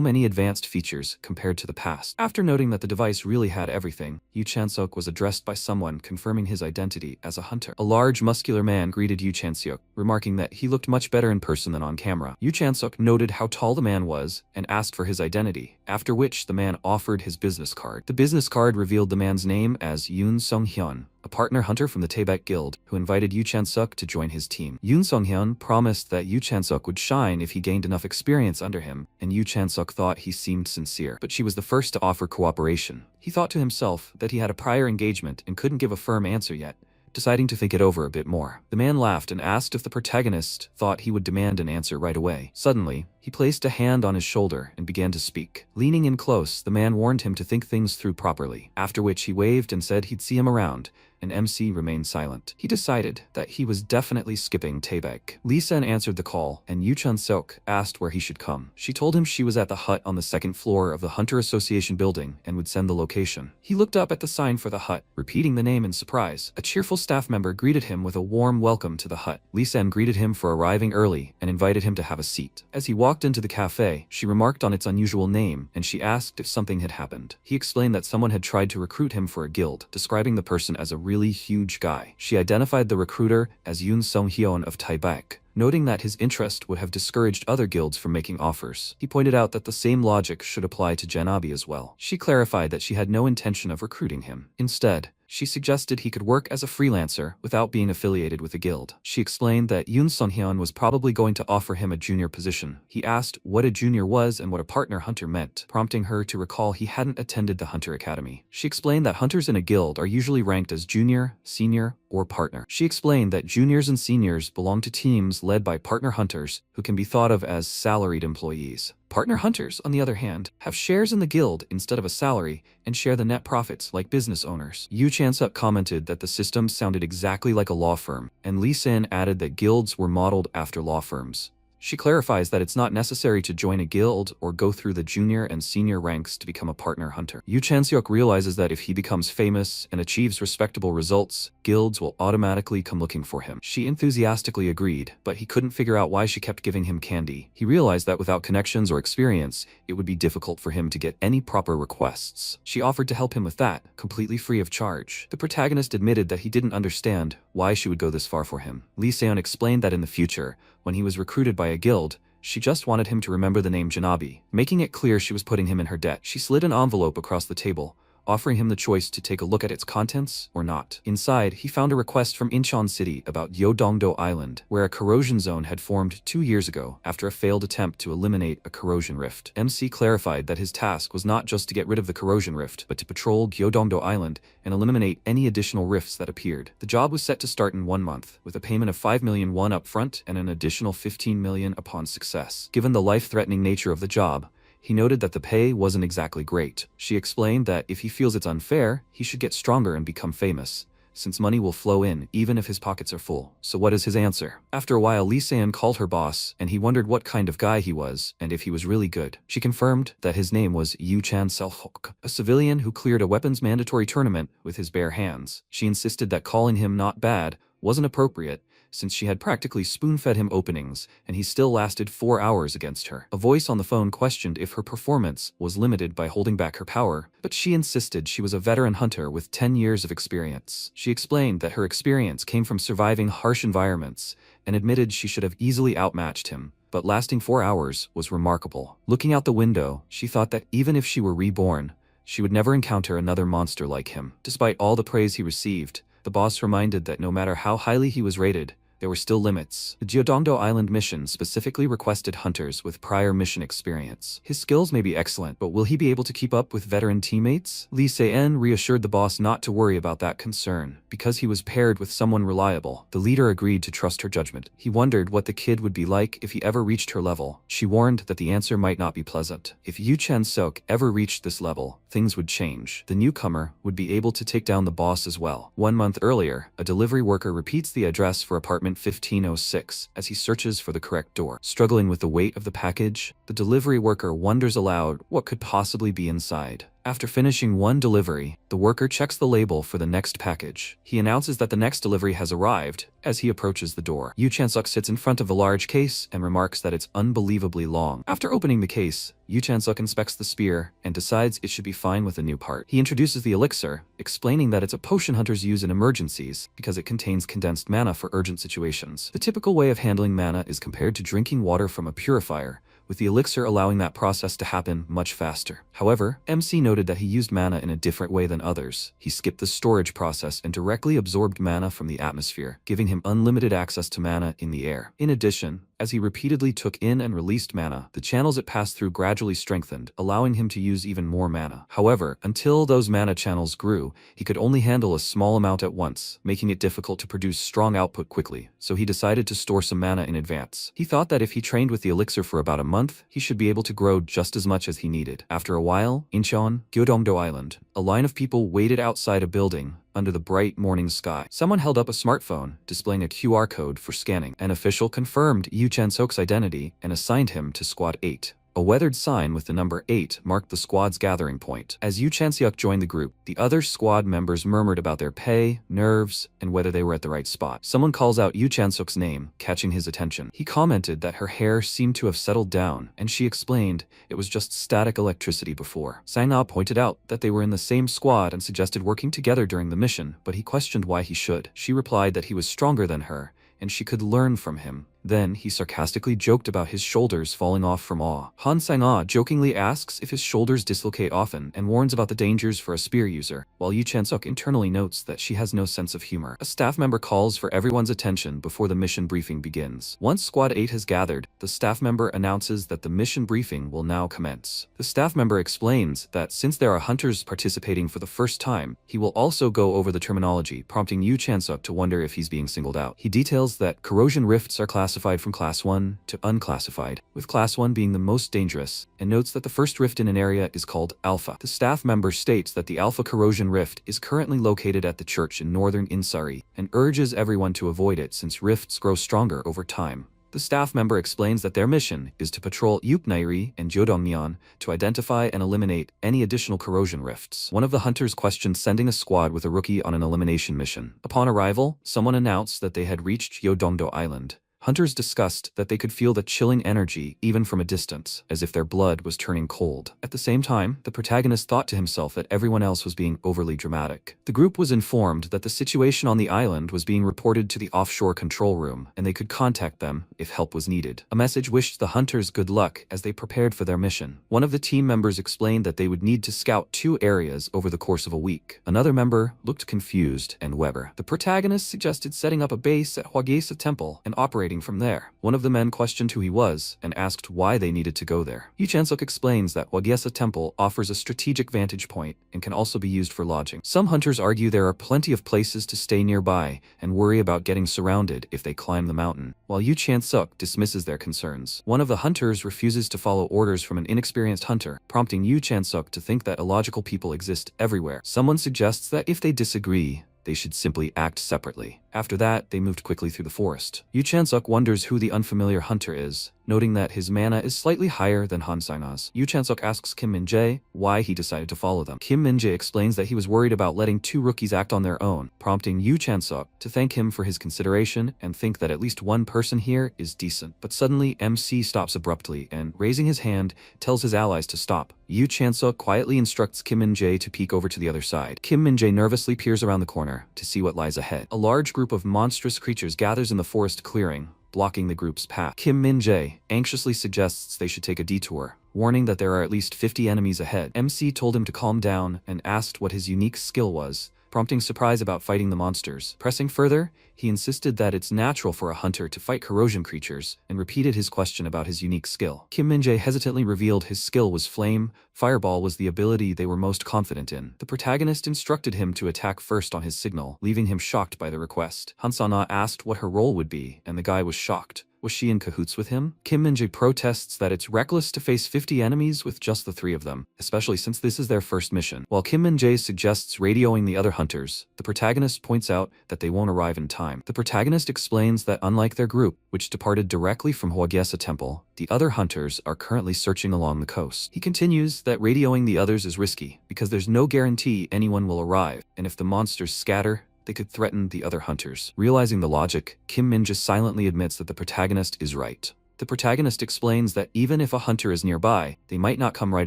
many advanced features compared to the past. After noting that the device really had everything, Yu Chan-sok was addressed by someone confirming his identity as a hunter. A large, muscular man greeted Yu Chan-sok, remarking that he looked much better in person than on camera. Yu Chan-sok noted how tall the man was and asked for his identity, after which the man offered his business card. The business card revealed the man's name as Yoon Sung-hyun, a partner hunter from the Taebaek Guild, who invited Yu Chan-sok to join his team. Yoon Sung-hyun promised that Yu Chan-sok would shine if he gained enough experience under him, and Yu Chan-sok thought he seemed sincere. But she was the first to offer cooperation. He thought to himself that he had a prior engagement and couldn't give a firm answer yet, deciding to think it over a bit more. The man laughed and asked if the protagonist thought he would demand an answer right away. Suddenly, he placed a hand on his shoulder and began to speak. Leaning in close, the man warned him to think things through properly, after which he waved and said he'd see him around, and MC remained silent. He decided that he was definitely skipping Taebaek. Lee Se-eun answered the call, and Yu Chan-sok asked where he should come. She told him she was at the hut on the second floor of the Hunter Association building and would send the location. He looked up at the sign for the hut, repeating the name in surprise. A cheerful staff member greeted him with a warm welcome to the hut. Lee Se-eun greeted him for arriving early and invited him to have a seat. As he walked into the cafe, she remarked on its unusual name, and she asked if something had happened. He explained that someone had tried to recruit him for a guild, describing the person as a really huge guy. She identified the recruiter as Yoon Sung-hyun of Taebaek, noting that his interest would have discouraged other guilds from making offers. He pointed out that the same logic should apply to Janabi as well. She clarified that she had no intention of recruiting him. Instead, she suggested he could work as a freelancer without being affiliated with a guild. She explained that Yoon Sung-hyun was probably going to offer him a junior position. He asked what a junior was and what a partner hunter meant, prompting her to recall he hadn't attended the Hunter Academy. She explained that hunters in a guild are usually ranked as junior, senior, or partner. She explained that juniors and seniors belong to teams led by partner hunters who can be thought of as salaried employees. Partner hunters, on the other hand, have shares in the guild instead of a salary and share the net profits like business owners. Yu Chan-sok commented that the system sounded exactly like a law firm, and Lee Se-eun added that guilds were modeled after law firms. She clarifies that it's not necessary to join a guild or go through the junior and senior ranks to become a partner hunter. Yu Chan-seok realizes that if he becomes famous and achieves respectable results, guilds will automatically come looking for him. She enthusiastically agreed, but he couldn't figure out why she kept giving him candy. He realized that without connections or experience, it would be difficult for him to get any proper requests. She offered to help him with that, completely free of charge. The protagonist admitted that he didn't understand why she would go this far for him. Lee Se-eun explained that in the future, when he was recruited by a guild, she just wanted him to remember the name Janabi, making it clear she was putting him in her debt. She slid an envelope across the table, offering him the choice to take a look at its contents or not. Inside, he found a request from Incheon City about Yeodongdo Island, where a corrosion zone had formed 2 years ago after a failed attempt to eliminate a corrosion rift. MC clarified that his task was not just to get rid of the corrosion rift, but to patrol Yeodongdo Island and eliminate any additional rifts that appeared. The job was set to start in 1 month, with a payment of 5 million won up front and an additional 15 million upon success. Given the life-threatening nature of the job, he noted that the pay wasn't exactly great. She explained that if he feels it's unfair, he should get stronger and become famous, since money will flow in even if his pockets are full. So what is his answer? After a while, Lee Se-eun called her boss, and he wondered what kind of guy he was and if he was really good. She confirmed that his name was Yu Chan-seok, a civilian who cleared a weapons mandatory tournament with his bare hands. She insisted that calling him not bad wasn't appropriate, since she had practically spoon-fed him openings, and he still lasted 4 hours against her. A voice on the phone questioned if her performance was limited by holding back her power, but she insisted she was a veteran hunter with 10 years of experience. She explained that her experience came from surviving harsh environments, and admitted she should have easily outmatched him, but lasting 4 hours was remarkable. Looking out the window, she thought that even if she were reborn, she would never encounter another monster like him. Despite all the praise he received, the boss reminded that no matter how highly he was rated, there were still limits. The Jeodongdo Island mission specifically requested hunters with prior mission experience. His skills may be excellent, but will he be able to keep up with veteran teammates? Lee Se-en reassured the boss not to worry about that concern, because he was paired with someone reliable. The leader agreed to trust her judgment. He wondered what the kid would be like if he ever reached her level. She warned that the answer might not be pleasant. If Yu Chan-suk ever reached this level, things would change. The newcomer would be able to take down the boss as well. 1 month earlier, a delivery worker repeats the address for apartment 1506 as he searches for the correct door. Struggling with the weight of the package, the delivery worker wonders aloud what could possibly be inside. After finishing one delivery, the worker checks the label for the next package. He announces that the next delivery has arrived as he approaches the door. Yu Chan-suk sits in front of the large case and remarks that it's unbelievably long. After opening the case, Yu Chan-suk inspects the spear and decides it should be fine with a new part. He introduces the elixir, explaining that it's a potion hunters use in emergencies because it contains condensed mana for urgent situations. The typical way of handling mana is compared to drinking water from a purifier, with the elixir allowing that process to happen much faster. However, MC noted that he used mana in a different way than others. He skipped the storage process and directly absorbed mana from the atmosphere, giving him unlimited access to mana in the air. In addition, as he repeatedly took in and released mana, the channels it passed through gradually strengthened, allowing him to use even more mana. However, until those mana channels grew, he could only handle a small amount at once, making it difficult to produce strong output quickly, so he decided to store some mana in advance. He thought that if he trained with the elixir for about a month, he should be able to grow just as much as he needed. After a while, Incheon, Gyeodongdo Island, a line of people waited outside a building under the bright morning sky. Someone held up a smartphone, displaying a QR code for scanning. An official confirmed Yu Chan-suk's identity and assigned him to Squad 8. A weathered sign with the number 8 marked the squad's gathering point. As Yu Chan-suk joined the group, the other squad members murmured about their pay, nerves, and whether they were at the right spot. Someone calls out Yu Chan-suk's name, catching his attention. He commented that her hair seemed to have settled down, and she explained it was just static electricity before. Sang-na pointed out that they were in the same squad and suggested working together during the mission, but he questioned why he should. She replied that he was stronger than her, and she could learn from him. Then, he sarcastically joked about his shoulders falling off from awe. Han Sang-ah jokingly asks if his shoulders dislocate often and warns about the dangers for a spear user, while Yu Chan-suk internally notes that she has no sense of humor. A staff member calls for everyone's attention before the mission briefing begins. Once Squad 8 has gathered, the staff member announces that the mission briefing will now commence. The staff member explains that since there are hunters participating for the first time, he will also go over the terminology, prompting Yu Chan-suk to wonder if he's being singled out. He details that corrosion rifts are classified from Class 1 to unclassified, with Class 1 being the most dangerous, and notes that the first rift in an area is called Alpha. The staff member states that the Alpha corrosion rift is currently located at the church in northern Insari, and urges everyone to avoid it since rifts grow stronger over time. The staff member explains that their mission is to patrol Yuknairi and Jeodongmyeon to identify and eliminate any additional corrosion rifts. One of the hunters questioned sending a squad with a rookie on an elimination mission. Upon arrival, someone announced that they had reached Yeodongdo Island. Hunters discussed that they could feel the chilling energy even from a distance, as if their blood was turning cold. At the same time, the protagonist thought to himself that everyone else was being overly dramatic. The group was informed that the situation on the island was being reported to the offshore control room, and they could contact them if help was needed. A message wished the hunters good luck as they prepared for their mission. One of the team members explained that they would need to scout 2 areas over the course of a week. Another member looked confused and Weber. The protagonist suggested setting up a base at Hwagesa Temple and operating from there. One of the men questioned who he was and asked why they needed to go there. Yu Chan-suk explains that Hwagesa Temple offers a strategic vantage point and can also be used for lodging. Some hunters argue there are plenty of places to stay nearby and worry about getting surrounded if they climb the mountain, while Yu Chan-suk dismisses their concerns. One of the hunters refuses to follow orders from an inexperienced hunter, prompting Yu Chan-suk to think that illogical people exist everywhere. Someone suggests that if they disagree, they should simply act separately. After that, they moved quickly through the forest. Yu Chan-suk wonders who the unfamiliar hunter is, noting that his mana is slightly higher than Han Sang-na's. Yu Chan-suk asks Kim Min-jae why he decided to follow them. Kim Min-jae explains that he was worried about letting 2 rookies act on their own, prompting Yu Chan-suk to thank him for his consideration and think that at least one person here is decent. But suddenly, MC stops abruptly and, raising his hand, tells his allies to stop. Yu Chan-suk quietly instructs Kim Min-jae to peek over to the other side. Kim Min-jae nervously peers around the corner to see what lies ahead. A large group of monstrous creatures gathers in the forest clearing, blocking the group's path. Kim Min-jae anxiously suggests they should take a detour, warning that there are at least 50 enemies ahead. MC told him to calm down and asked what his unique skill was, prompting surprise about fighting the monsters. Pressing further, he insisted that it's natural for a hunter to fight corrosion creatures, and repeated his question about his unique skill. Kim Min-jae hesitantly revealed his skill was Flame. Fireball was the ability they were most confident in. The protagonist instructed him to attack first on his signal, leaving him shocked by the request. Han-sana asked what her role would be, and the guy was shocked. Was she in cahoots with him? Kim Min-jae protests that it's reckless to face 50 enemies with just the 3 of them, especially since this is their first mission. While Kim Min-jae suggests radioing the other hunters, the protagonist points out that they won't arrive in time. The protagonist explains that unlike their group, which departed directly from Hwagesa Temple, the other hunters are currently searching along the coast. He continues that radioing the others is risky, because there's no guarantee anyone will arrive, and if the monsters scatter, they could threaten the other hunters. Realizing the logic, Kim Min-jae silently admits that the protagonist is right. The protagonist explains that even if a hunter is nearby, they might not come right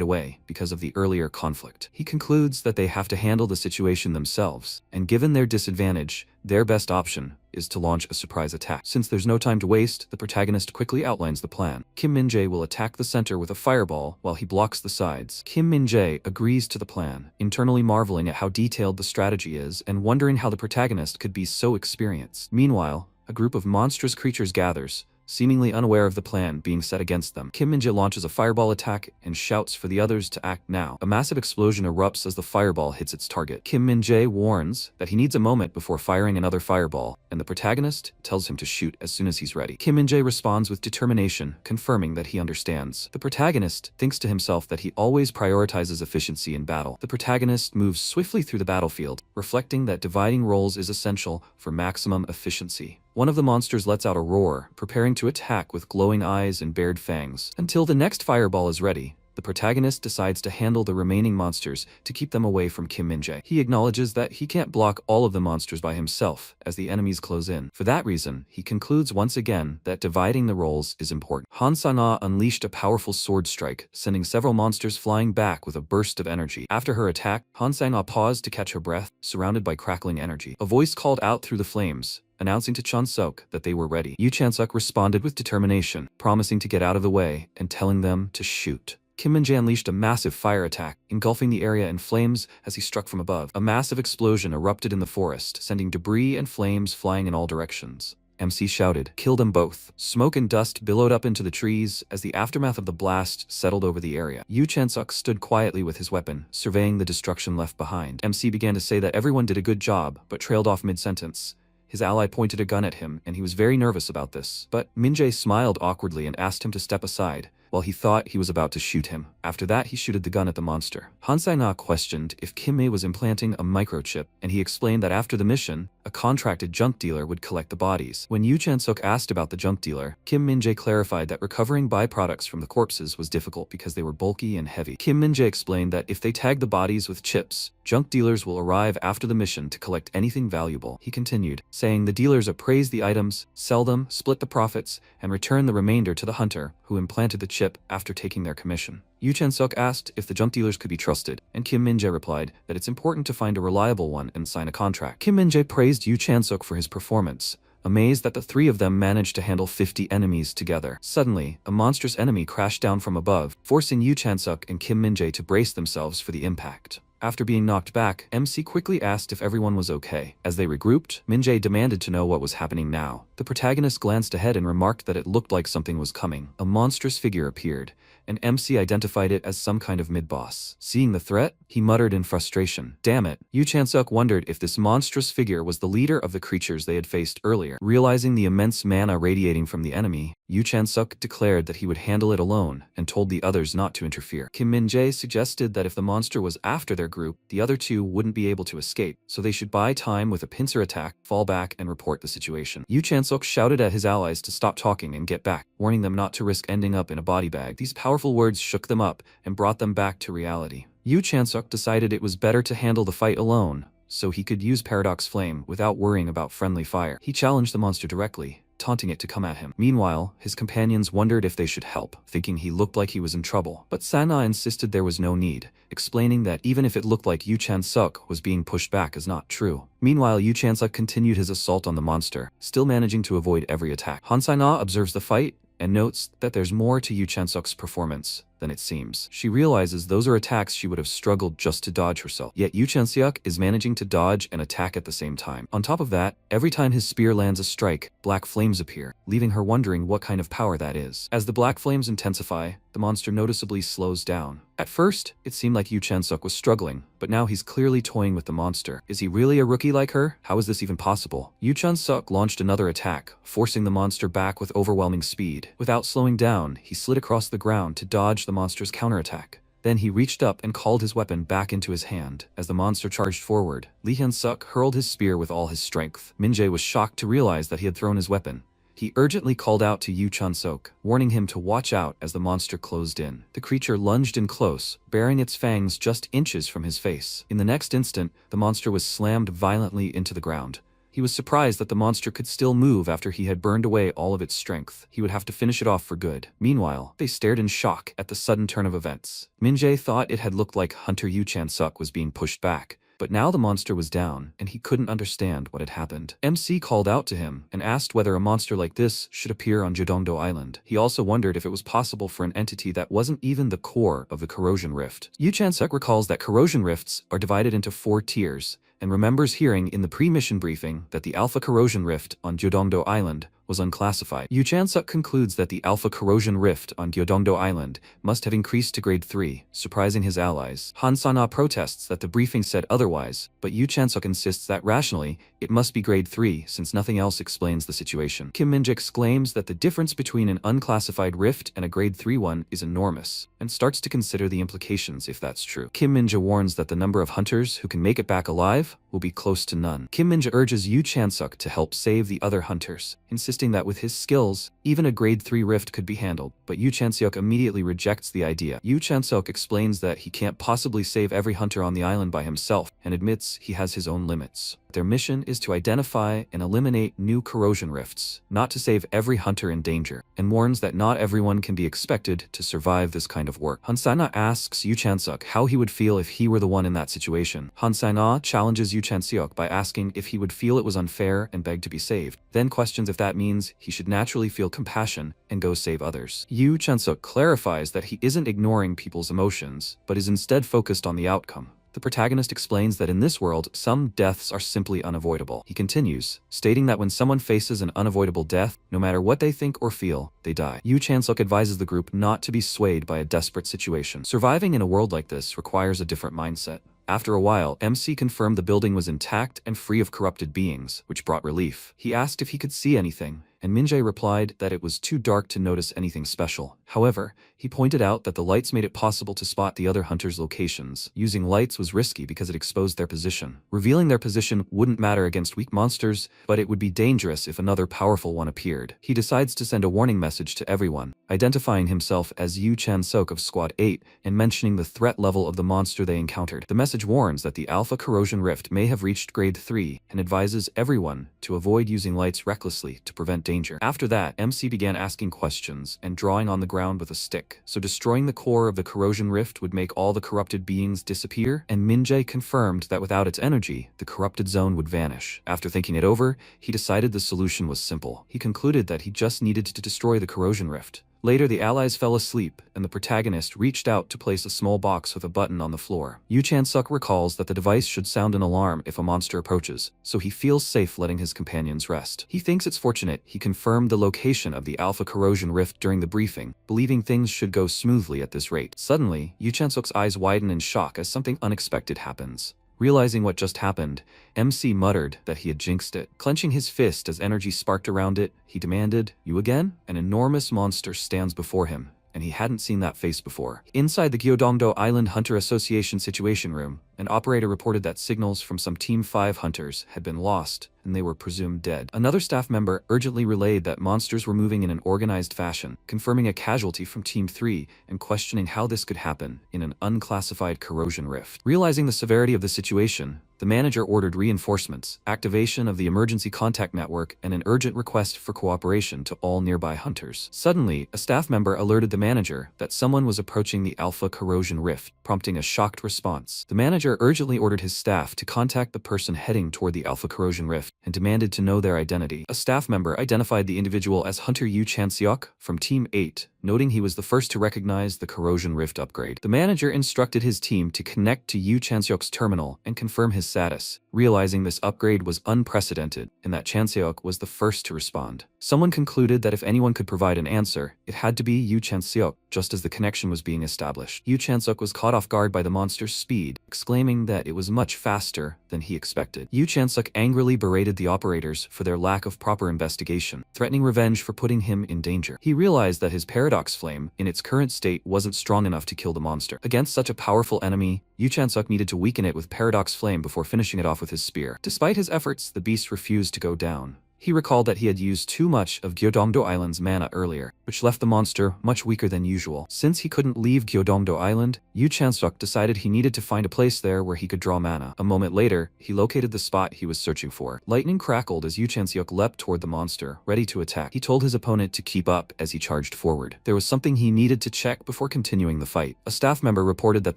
away because of the earlier conflict. He concludes that they have to handle the situation themselves, and given their disadvantage, their best option is to launch a surprise attack. Since there's no time to waste, the protagonist quickly outlines the plan. Kim Min-jae will attack the center with a fireball while he blocks the sides. Kim Min-jae agrees to the plan, internally marveling at how detailed the strategy is and wondering how the protagonist could be so experienced. Meanwhile, a group of monstrous creatures gathers, seemingly unaware of the plan being set against them. Kim Min-jae launches a fireball attack and shouts for the others to act now. A massive explosion erupts as the fireball hits its target. Kim Min-jae warns that he needs a moment before firing another fireball, and the protagonist tells him to shoot as soon as he's ready. Kim Min-jae responds with determination, confirming that he understands. The protagonist thinks to himself that he always prioritizes efficiency in battle. The protagonist moves swiftly through the battlefield, reflecting that dividing roles is essential for maximum efficiency. One of the monsters lets out a roar, preparing to attack with glowing eyes and bared fangs. Until the next fireball is ready, the protagonist decides to handle the remaining monsters to keep them away from Kim Min-jae. He acknowledges that he can't block all of the monsters by himself as the enemies close in. For that reason, he concludes once again that dividing the roles is important. Han-sana unleashed a powerful sword strike, sending several monsters flying back with a burst of energy. After her attack, Han-sana paused to catch her breath, surrounded by crackling energy. A voice called out through the flames, announcing to Chan-suk that they were ready. Yu Chan-suk responded with determination, promising to get out of the way and telling them to shoot. Kim Min-jae unleashed a massive fire attack, engulfing the area in flames as he struck from above. A massive explosion erupted in the forest, sending debris and flames flying in all directions. MC shouted, "Kill them both." Smoke and dust billowed up into the trees as the aftermath of the blast settled over the area. Yu Chan-suk stood quietly with his weapon, surveying the destruction left behind. MC began to say that everyone did a good job, but trailed off mid-sentence. His ally pointed a gun at him, and he was very nervous about this. But Min-jae smiled awkwardly and asked him to step aside, while he thought he was about to shoot him. After that, he shooted the gun at the monster. Han Sai-na questioned if Kim Min was implanting a microchip, and he explained that after the mission, a contracted junk dealer would collect the bodies. When Yu Chan-suk asked about the junk dealer, Kim Min-jae clarified that recovering byproducts from the corpses was difficult because they were bulky and heavy. Kim Min-jae explained that if they tag the bodies with chips, junk dealers will arrive after the mission to collect anything valuable. He continued, saying the dealers appraise the items, sell them, split the profits, and return the remainder to the hunter, who implanted the chip after taking their commission. Yu Chan-suk asked if the junk dealers could be trusted, and Kim Min-jae replied that it's important to find a reliable one and sign a contract. Kim Min-jae praised Yu Chan-suk for his performance, amazed that the three of them managed to handle 50 enemies together. Suddenly, a monstrous enemy crashed down from above, forcing Yu Chan-suk and Kim Min-jae to brace themselves for the impact. After being knocked back, MC quickly asked if everyone was okay. As they regrouped, Min-jae demanded to know what was happening now. The protagonist glanced ahead and remarked that it looked like something was coming. A monstrous figure appeared, and MC identified it as some kind of mid-boss. Seeing the threat, he muttered in frustration, "Damn it." Yu Chan-suk wondered if this monstrous figure was the leader of the creatures they had faced earlier. Realizing the immense mana radiating from the enemy, Yu Chan-suk declared that he would handle it alone and told the others not to interfere. Kim Min-jae suggested that if the monster was after their group, the other two wouldn't be able to escape, so they should buy time with a pincer attack, fall back, and report the situation. Yu Chan-suk shouted at his allies to stop talking and get back, warning them not to risk ending up in a body bag. These powerful words shook them up and brought them back to reality. Yu Chan-suk decided it was better to handle the fight alone, so he could use Paradox Flame without worrying about friendly fire. He challenged the monster directly, taunting it to come at him. Meanwhile, his companions wondered if they should help, thinking he looked like he was in trouble. But Sana insisted there was no need, explaining that even if it looked like Yu Chan-suk was being pushed back is not true. Meanwhile, Yu Chan-suk continued his assault on the monster, still managing to avoid every attack. Han Sai-na observes the fight and notes that there's more to Yu Chan-suk's performance than it seems. She realizes those are attacks she would have struggled just to dodge herself. Yet Yu Chanseok is managing to dodge and attack at the same time. On top of that, every time his spear lands a strike, black flames appear, leaving her wondering what kind of power that is. As the black flames intensify, the monster noticeably slows down. At first, it seemed like Yu Chanseok was struggling, but now he's clearly toying with the monster. Is he really a rookie like her? How is this even possible? Yu Chanseok launched another attack, forcing the monster back with overwhelming speed. Without slowing down, he slid across the ground to dodge the monster's counterattack. Then he reached up and called his weapon back into his hand. As the monster charged forward, Lee Hyun-suk hurled his spear with all his strength. Min-jae was shocked to realize that he had thrown his weapon. He urgently called out to Yu Chanseok, warning him to watch out as the monster closed in. The creature lunged in close, baring its fangs just inches from his face. In the next instant, the monster was slammed violently into the ground. He was surprised that the monster could still move after he had burned away all of its strength. He would have to finish it off for good. Meanwhile, they stared in shock at the sudden turn of events. Min-jae thought it had looked like Hunter Yu Chanseok was being pushed back. But now the monster was down, and he couldn't understand what had happened. MC called out to him and asked whether a monster like this should appear on Jeongdo Island. He also wondered if it was possible for an entity that wasn't even the core of the corrosion rift. Yu Chanseok recalls that corrosion rifts are divided into 4 tiers, and remembers hearing in the pre-mission briefing that the Alpha Corrosion Rift on Gyeongdo Island was unclassified. Yu Chanseok concludes that the Alpha Corrosion Rift on Gyeongdo Island must have increased to grade 3, surprising his allies. Han Sana protests that the briefing said otherwise, but Yu Chanseok insists that rationally, it must be grade 3 since nothing else explains the situation. Kim Min-jae exclaims that the difference between an unclassified rift and a grade 3 one is enormous, and starts to consider the implications if that's true. Kim Min-jae warns that the number of hunters who can make it back alive will be close to none. Kim Min-jae urges Yu Chanseok to help save the other hunters, insisting that with his skills, even a grade 3 rift could be handled, but Yu Chanseok immediately rejects the idea. Yu Chanseok explains that he can't possibly save every hunter on the island by himself, and admits he has his own limits. Their mission is to identify and eliminate new corrosion rifts, not to save every hunter in danger, and warns that not everyone can be expected to survive this kind of work. Han Sana asks Yu Chanseok how he would feel if he were the one in that situation. Han Sana challenges Yu Chanseok by asking if he would feel it was unfair and beg to be saved, then questions if that means he should naturally feel compassion and go save others. Yu Chanseok clarifies that he isn't ignoring people's emotions, but is instead focused on the outcome. The protagonist explains that in this world, some deaths are simply unavoidable. He continues, stating that when someone faces an unavoidable death, no matter what they think or feel, they die. Yu Chanseok advises the group not to be swayed by a desperate situation. Surviving in a world like this requires a different mindset. After a while, MC confirmed the building was intact and free of corrupted beings, which brought relief. He asked if he could see anything, and Min-jae replied that it was too dark to notice anything special. However, he pointed out that the lights made it possible to spot the other hunters' locations. Using lights was risky because it exposed their position. Revealing their position wouldn't matter against weak monsters, but it would be dangerous if another powerful one appeared. He decides to send a warning message to everyone, identifying himself as Yu Chanseok of Squad 8 and mentioning the threat level of the monster they encountered. The message warns that the Alpha Corrosion Rift may have reached grade 3 and advises everyone to avoid using lights recklessly to prevent danger. After that, MC began asking questions and drawing on the ground with a stick. So destroying the core of the corrosion rift would make all the corrupted beings disappear, and Min-jae confirmed that without its energy, the corrupted zone would vanish. After thinking it over, he decided the solution was simple. He concluded that he just needed to destroy the corrosion rift. Later, the allies fell asleep, and the protagonist reached out to place a small box with a button on the floor. Yu Chanseok recalls that the device should sound an alarm if a monster approaches, so he feels safe letting his companions rest. He thinks it's fortunate he confirmed the location of the Alpha Corrosion Rift during the briefing, believing things should go smoothly at this rate. Suddenly, Yu Chanseok's eyes widen in shock as something unexpected happens. Realizing what just happened, MC muttered that he had jinxed it. Clenching his fist as energy sparked around it, he demanded, "You again?" An enormous monster stands before him, and he hadn't seen that face before. Inside the Gyeongdo Island Hunter Association Situation Room, an operator reported that signals from some Team 5 hunters had been lost, and they were presumed dead. Another staff member urgently relayed that monsters were moving in an organized fashion, confirming a casualty from Team 3 and questioning how this could happen in an unclassified corrosion rift. Realizing the severity of the situation, the manager ordered reinforcements, activation of the emergency contact network, and an urgent request for cooperation to all nearby hunters. Suddenly, a staff member alerted the manager that someone was approaching the Alpha Corrosion Rift, prompting a shocked response. The manager urgently ordered his staff to contact the person heading toward the Alpha Corrosion Rift and demanded to know their identity. A staff member identified the individual as Hunter Yu Chanseok from Team 8, noting he was the first to recognize the corrosion rift upgrade. The manager instructed his team to connect to Yu Chanseok's terminal and confirm his status, realizing this upgrade was unprecedented and that Chanseok was the first to respond. Someone concluded that if anyone could provide an answer, it had to be Yu Chanseok, just as the connection was being established. Yu Chanseok was caught off guard by the monster's speed, exclaiming that it was much faster than he expected. Yu Chanseok angrily berated the operators for their lack of proper investigation, threatening revenge for putting him in danger. He realized that his paradox flame, in its current state, wasn't strong enough to kill the monster. Against such a powerful enemy, Yu Chanseok needed to weaken it with paradox flame before finishing it off with his spear. Despite his efforts, the beast refused to go down. He recalled that he had used too much of Gyeodongdo Island's mana earlier, which left the monster much weaker than usual. Since he couldn't leave Gyeodongdo Island, Yu Chanseok decided he needed to find a place there where he could draw mana. A moment later, he located the spot he was searching for. Lightning crackled as Yu Chanseok leapt toward the monster, ready to attack. He told his opponent to keep up as he charged forward. There was something he needed to check before continuing the fight. A staff member reported that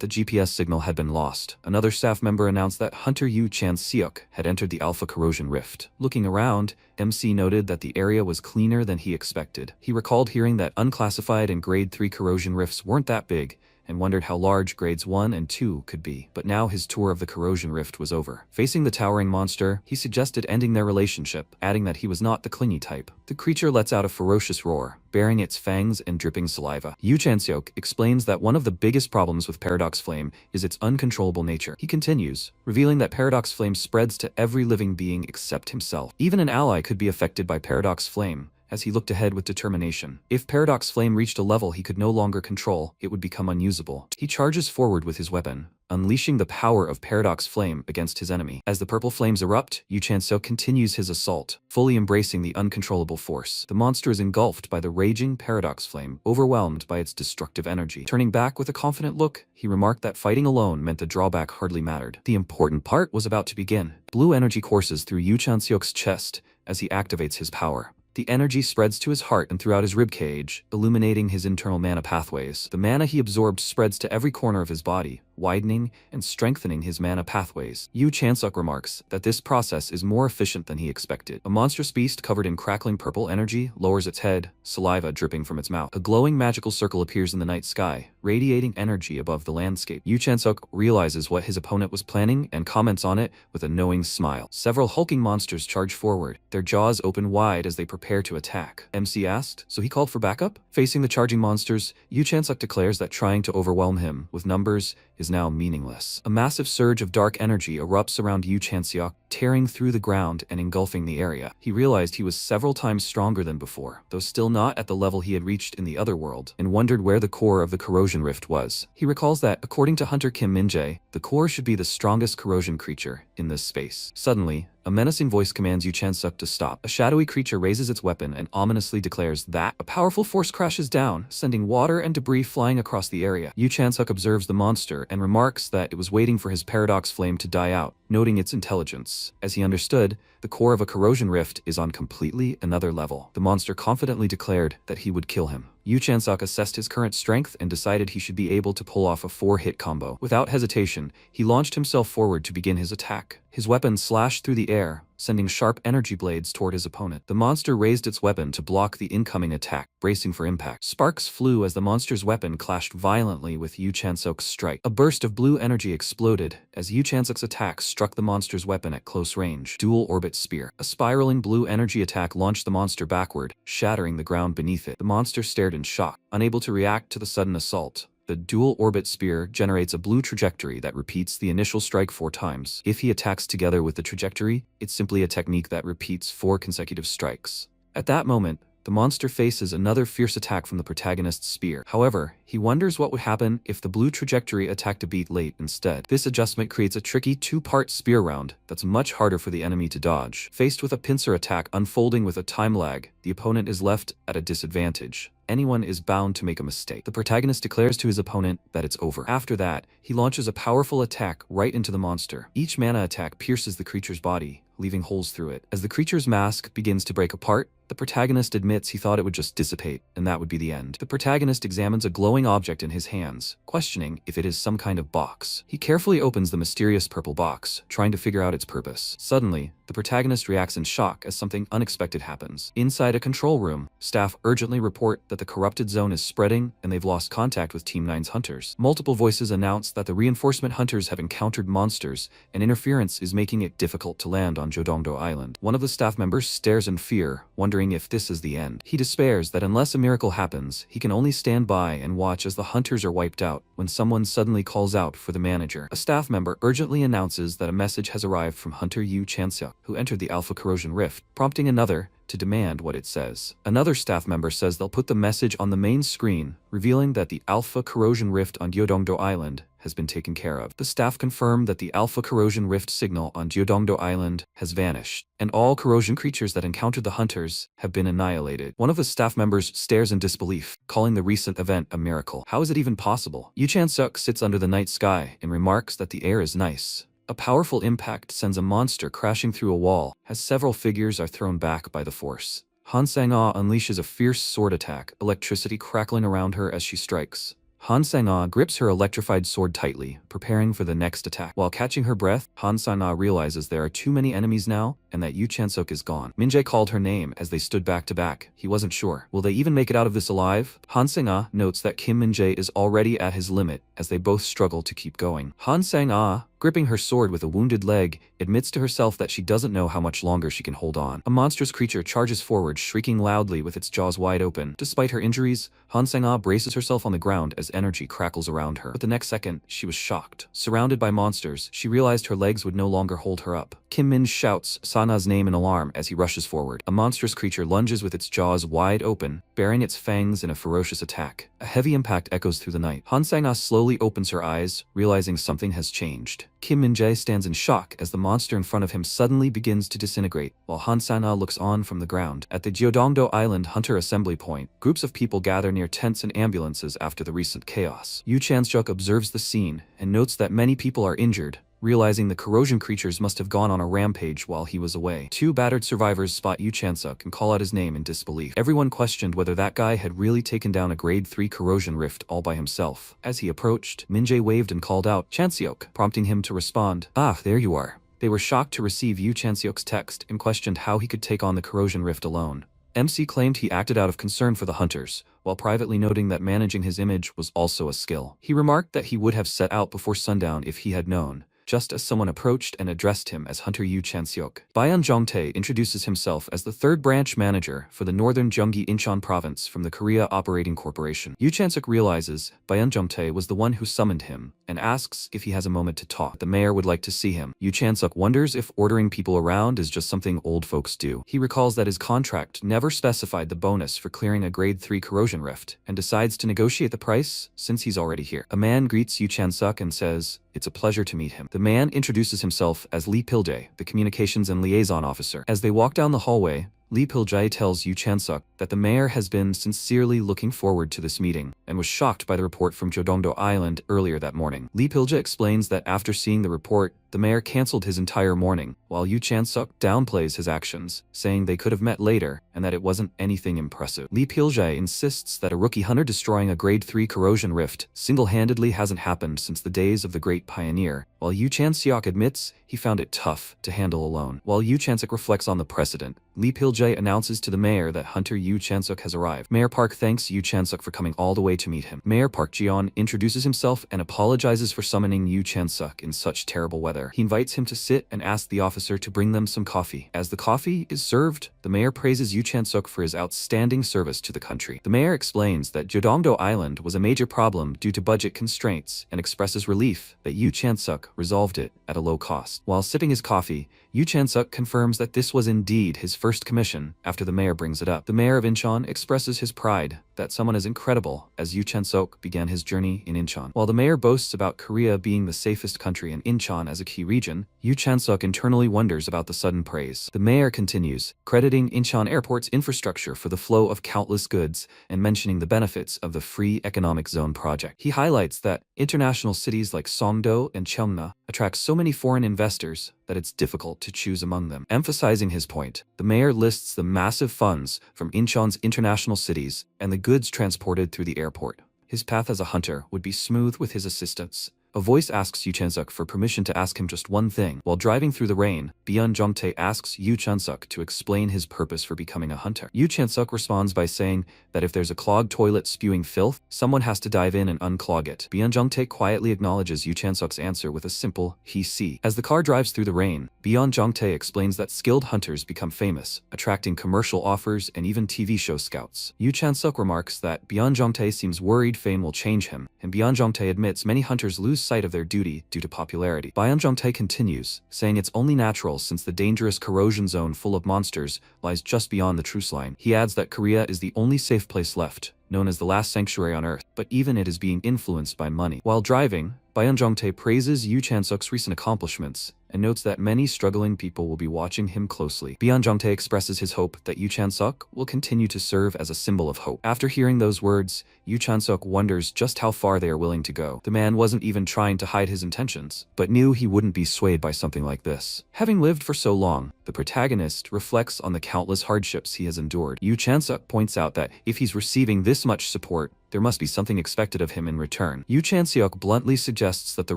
the GPS signal had been lost. Another staff member announced that Hunter Yu Chanseok had entered the Alpha Corrosion Rift. Looking around, MC noted that the area was cleaner than he expected. He recalled hearing that unclassified and Grade 3 corrosion rifts weren't that big, and wondered how large Grades 1 and 2 could be. But now his tour of the corrosion rift was over. Facing the towering monster, he suggested ending their relationship, adding that he was not the clingy type. The creature lets out a ferocious roar, baring its fangs and dripping saliva. Yu Chanseok explains that one of the biggest problems with Paradox Flame is its uncontrollable nature. He continues, revealing that Paradox Flame spreads to every living being except himself. Even an ally could be affected by Paradox Flame, as he looked ahead with determination. If Paradox Flame reached a level he could no longer control, it would become unusable. He charges forward with his weapon, unleashing the power of Paradox Flame against his enemy. As the purple flames erupt, Yu Chanseok continues his assault, fully embracing the uncontrollable force. The monster is engulfed by the raging Paradox Flame, overwhelmed by its destructive energy. Turning back with a confident look, he remarked that fighting alone meant the drawback hardly mattered. The important part was about to begin. Blue energy courses through Yu Chanseok's chest as he activates his power. The energy spreads to his heart and throughout his ribcage, illuminating his internal mana pathways. The mana he absorbed spreads to every corner of his body, widening and strengthening his mana pathways. Yu Chanseok remarks that this process is more efficient than he expected. A monstrous beast covered in crackling purple energy lowers its head, saliva dripping from its mouth. A glowing magical circle appears in the night sky, radiating energy above the landscape. Yu Chanseok realizes what his opponent was planning and comments on it with a knowing smile. Several hulking monsters charge forward, their jaws open wide as they prepare to attack. MC asked, so he called for backup? Facing the charging monsters, Yu Chanseok declares that trying to overwhelm him with numbers is now meaningless. A massive surge of dark energy erupts around Yu Chanseok, tearing through the ground and engulfing the area. He realized he was several times stronger than before, though still not at the level he had reached in the other world, and wondered where the core of the corrosion rift was. He recalls that, according to Hunter Kim Min-jae, the core should be the strongest corrosion creature in this space. Suddenly, a menacing voice commands Yu Chanseok to stop. A shadowy creature raises its weapon and ominously declares that a powerful force crashes down, sending water and debris flying across the area. Yu Chanseok observes the monster and remarks that it was waiting for his Paradox Flame to die out, noting its intelligence. As he understood, the core of a corrosion rift is on completely another level. The monster confidently declared that he would kill him. Yu Chanseok assessed his current strength and decided he should be able to pull off a 4-hit combo. Without hesitation, he launched himself forward to begin his attack. His weapon slashed through the air, sending sharp energy blades toward his opponent. The monster raised its weapon to block the incoming attack, bracing for impact. Sparks flew as the monster's weapon clashed violently with Yu Chanseok's strike. A burst of blue energy exploded as Yu Chanseok's attack struck the monster's weapon at close range. Dual Orbit Spear. A spiraling blue energy attack launched the monster backward, shattering the ground beneath it. The monster stared in shock, unable to react to the sudden assault. The Dual Orbit Spear generates a blue trajectory that repeats the initial strike 4 times. If he attacks together with the trajectory, it's simply a technique that repeats 4 consecutive strikes. At that moment, the monster faces another fierce attack from the protagonist's spear. However, he wonders what would happen if the blue trajectory attacked a beat late instead. This adjustment creates a tricky 2-part spear round that's much harder for the enemy to dodge. Faced with a pincer attack unfolding with a time lag, the opponent is left at a disadvantage. Anyone is bound to make a mistake. The protagonist declares to his opponent that it's over. After that, he launches a powerful attack right into the monster. Each mana attack pierces the creature's body, leaving holes through it. As the creature's mask begins to break apart, The protagonist admits he thought it would just dissipate, and that would be the end. The protagonist examines a glowing object in his hands, questioning if it is some kind of box. He carefully opens the mysterious purple box, trying to figure out its purpose. Suddenly, the protagonist reacts in shock as something unexpected happens. Inside a control room, staff urgently report that the corrupted zone is spreading and they've lost contact with Team 9's hunters. Multiple voices announce that the reinforcement hunters have encountered monsters, and interference is making it difficult to land on Jodongdo Island. One of the staff members stares in fear, wondering if this is the end. He despairs that unless a miracle happens, he can only stand by and watch as the hunters are wiped out when someone suddenly calls out for the manager. A staff member urgently announces that a message has arrived from Hunter Yu Chanseok, who entered the Alpha Corrosion Rift, prompting another to demand what it says. Another staff member says they'll put the message on the main screen, revealing that the Alpha Corrosion Rift on Gyodongdo Island has been taken care of. The staff confirm that the Alpha Corrosion Rift signal on Gyodongdo Island has vanished, and all corrosion creatures that encountered the hunters have been annihilated. One of the staff members stares in disbelief, calling the recent event a miracle. How is it even possible? Yu Chan-suk sits under the night sky and remarks that the air is nice. A powerful impact sends a monster crashing through a wall, as several figures are thrown back by the force. Han Sang-ah unleashes a fierce sword attack, electricity crackling around her as she strikes. Han Sang-ah grips her electrified sword tightly, preparing for the next attack. While catching her breath, Han Sang-ah realizes there are too many enemies now, and that Yu Chan-suk is gone. Min-jae called her name as they stood back to back. He wasn't sure. Will they even make it out of this alive? Han Sang-ah notes that Kim Min-jae is already at his limit, as they both struggle to keep going. Han Sang-ah, gripping her sword with a wounded leg, admits to herself that she doesn't know how much longer she can hold on. A monstrous creature charges forward, shrieking loudly with its jaws wide open. Despite her injuries, Han Sang-ah braces herself on the ground as energy crackles around her. But the next second, she was shocked. Surrounded by monsters, she realized her legs would no longer hold her up. Kim Min shouts Sana's name in alarm as he rushes forward. A monstrous creature lunges with its jaws wide open, baring its fangs in a ferocious attack. A heavy impact echoes through the night. Han Sang-ah slowly opens her eyes, realizing something has changed. Kim Min-jae stands in shock as the monster in front of him suddenly begins to disintegrate, while Han Sang-ah looks on from the ground. At the Gyodongdo Island Hunter Assembly Point, groups of people gather near tents and ambulances after the recent chaos. Yu Chan-suk observes the scene and notes that many people are injured, realizing the corrosion creatures must have gone on a rampage while he was away. Two battered survivors spot Yu Chan-suk and call out his name in disbelief. Everyone questioned whether that guy had really taken down a grade 3 corrosion rift all by himself. As he approached, Min-jae waved and called out, "Chan-seok," prompting him to respond, "Ah, there you are." They were shocked to receive Yu Chan-seok's text and questioned how he could take on the corrosion rift alone. MC claimed he acted out of concern for the hunters, while privately noting that managing his image was also a skill. He remarked that he would have set out before sundown if he had known, just as someone approached and addressed him as Hunter Yu Chan-seok. Bayan Jongtae introduces himself as the third branch manager for the northern Gyeonggi Incheon province from the Korea Operating Corporation. Yu Chan-seok realizes Bayan Jongtae was the one who summoned him and asks if he has a moment to talk. The mayor would like to see him. Yu Chan-seok wonders if ordering people around is just something old folks do. He recalls that his contract never specified the bonus for clearing a grade 3 corrosion rift and decides to negotiate the price since he's already here. A man greets Yu Chan-seok and says, "It's a pleasure to meet him." The man introduces himself as Lee Pil-jae, the communications and liaison officer. As they walk down the hallway, Lee Pil-jae tells Yu Chan-suk that the mayor has been sincerely looking forward to this meeting and was shocked by the report from Jodongdo Island earlier that morning. Lee Pil-jae explains that after seeing the report, the mayor cancelled his entire morning, while Yu Chan-suk downplays his actions, saying they could have met later and that it wasn't anything impressive. Lee Pil-jae insists that a rookie hunter destroying a grade 3 corrosion rift single-handedly hasn't happened since the days of the Great Pioneer, while Yu Chan-seok admits he found it tough to handle alone. While Yu Chan-suk reflects on the precedent, Lee Pil-jae announces to the mayor that Hunter Yu Chan-suk has arrived. Mayor Park thanks Yu Chan-suk for coming all the way to meet him. Mayor Park Ji-yeon introduces himself and apologizes for summoning Yu Chan-suk in such terrible weather. He invites him to sit and asks the officer to bring them some coffee. As the coffee is served, the mayor praises Yu Chan-suk for his outstanding service to the country. The mayor explains that Jodongdo Island was a major problem due to budget constraints and expresses relief that Yu Chan-suk resolved it at a low cost. While sipping his coffee, Yu Chan-suk confirms that this was indeed his first commission after the mayor brings it up. The mayor of Incheon expresses his pride that someone as incredible as Yu Chan-suk began his journey in Incheon. While the mayor boasts about Korea being the safest country and Incheon as a key region, Yu Chan-suk internally wonders about the sudden praise. The mayor continues, crediting Incheon Airport's infrastructure for the flow of countless goods and mentioning the benefits of the Free Economic Zone project. He highlights that international cities like Songdo and Cheongna manga attracts so many foreign investors that it's difficult to choose among them. Emphasizing his point, the mayor lists the massive funds from Incheon's international cities and the goods transported through the airport. His path as a hunter would be smooth with his assistance. A voice asks Yu Chansuk for permission to ask him just one thing. While driving through the rain, Byun Jongtae asks Yu Chansuk to explain his purpose for becoming a hunter. Yu Chansuk responds by saying that if there's a clogged toilet spewing filth, someone has to dive in and unclog it. Byun Jongtae quietly acknowledges Yu Chansuk's answer with a simple "he see." As the car drives through the rain, Byun Jongtae explains that skilled hunters become famous, attracting commercial offers and even TV show scouts. Yu Chansuk remarks that Byun Jongtae seems worried fame will change him, and Byun Jongtae admits many hunters lose sight of their duty due to popularity. Byun Jongtae continues, saying it's only natural since the dangerous corrosion zone full of monsters lies just beyond the truce line. He adds that Korea is the only safe place left, known as the last sanctuary on Earth, but even it is being influenced by money. While driving, Byun Jongtae praises Yu Chansuk's recent accomplishments and notes that many struggling people will be watching him closely. Byun Jongtae expresses his hope that Yu Chansuk will continue to serve as a symbol of hope. After hearing those words, Yu Chansuk wonders just how far they are willing to go. The man wasn't even trying to hide his intentions, but knew he wouldn't be swayed by something like this. Having lived for so long, the protagonist reflects on the countless hardships he has endured. Yu Chansuk points out that if he's receiving this much support, there must be something expected of him in return. Yu Chansuk bluntly suggests that the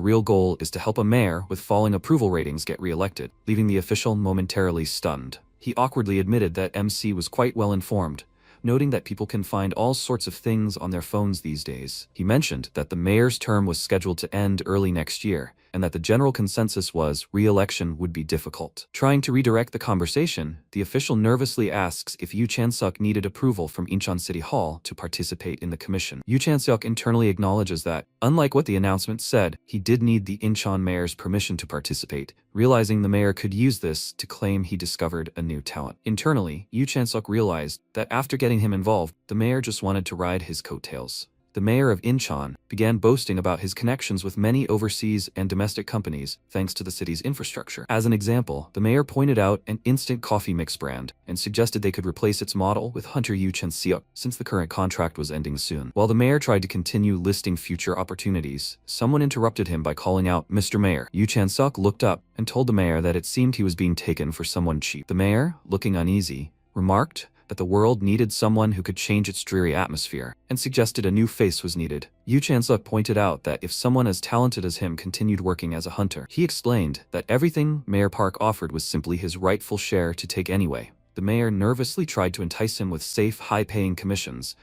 real goal is to help a mayor with falling approval ratings get re-elected, leaving the official momentarily stunned. He awkwardly admitted that MC was quite well informed, noting that people can find all sorts of things on their phones these days. He mentioned that the mayor's term was scheduled to end early next year, and that the general consensus was re-election would be difficult. Trying to redirect the conversation, the official nervously asks if Yu Chansuk needed approval from Incheon City Hall to participate in the commission. Yu Chansuk internally acknowledges that, unlike what the announcement said, he did need the Incheon mayor's permission to participate, realizing the mayor could use this to claim he discovered a new talent. Internally, Yu Chansuk realized that after getting him involved, the mayor just wanted to ride his coattails. The mayor of Incheon began boasting about his connections with many overseas and domestic companies thanks to the city's infrastructure. As an example, the mayor pointed out an instant coffee mix brand and suggested they could replace its model with Hunter Yu Chansuk since the current contract was ending soon. While the mayor tried to continue listing future opportunities, someone interrupted him by calling out, "Mr. Mayor." Yu Chansuk looked up and told the mayor that it seemed he was being taken for someone cheap. The mayor, looking uneasy, remarked that the world needed someone who could change its dreary atmosphere, and suggested a new face was needed. Yu Chansuk pointed out that if someone as talented as him continued working as a hunter, he explained that everything Mayor Park offered was simply his rightful share to take anyway. The mayor nervously tried to entice him with safe, high-paying commissions,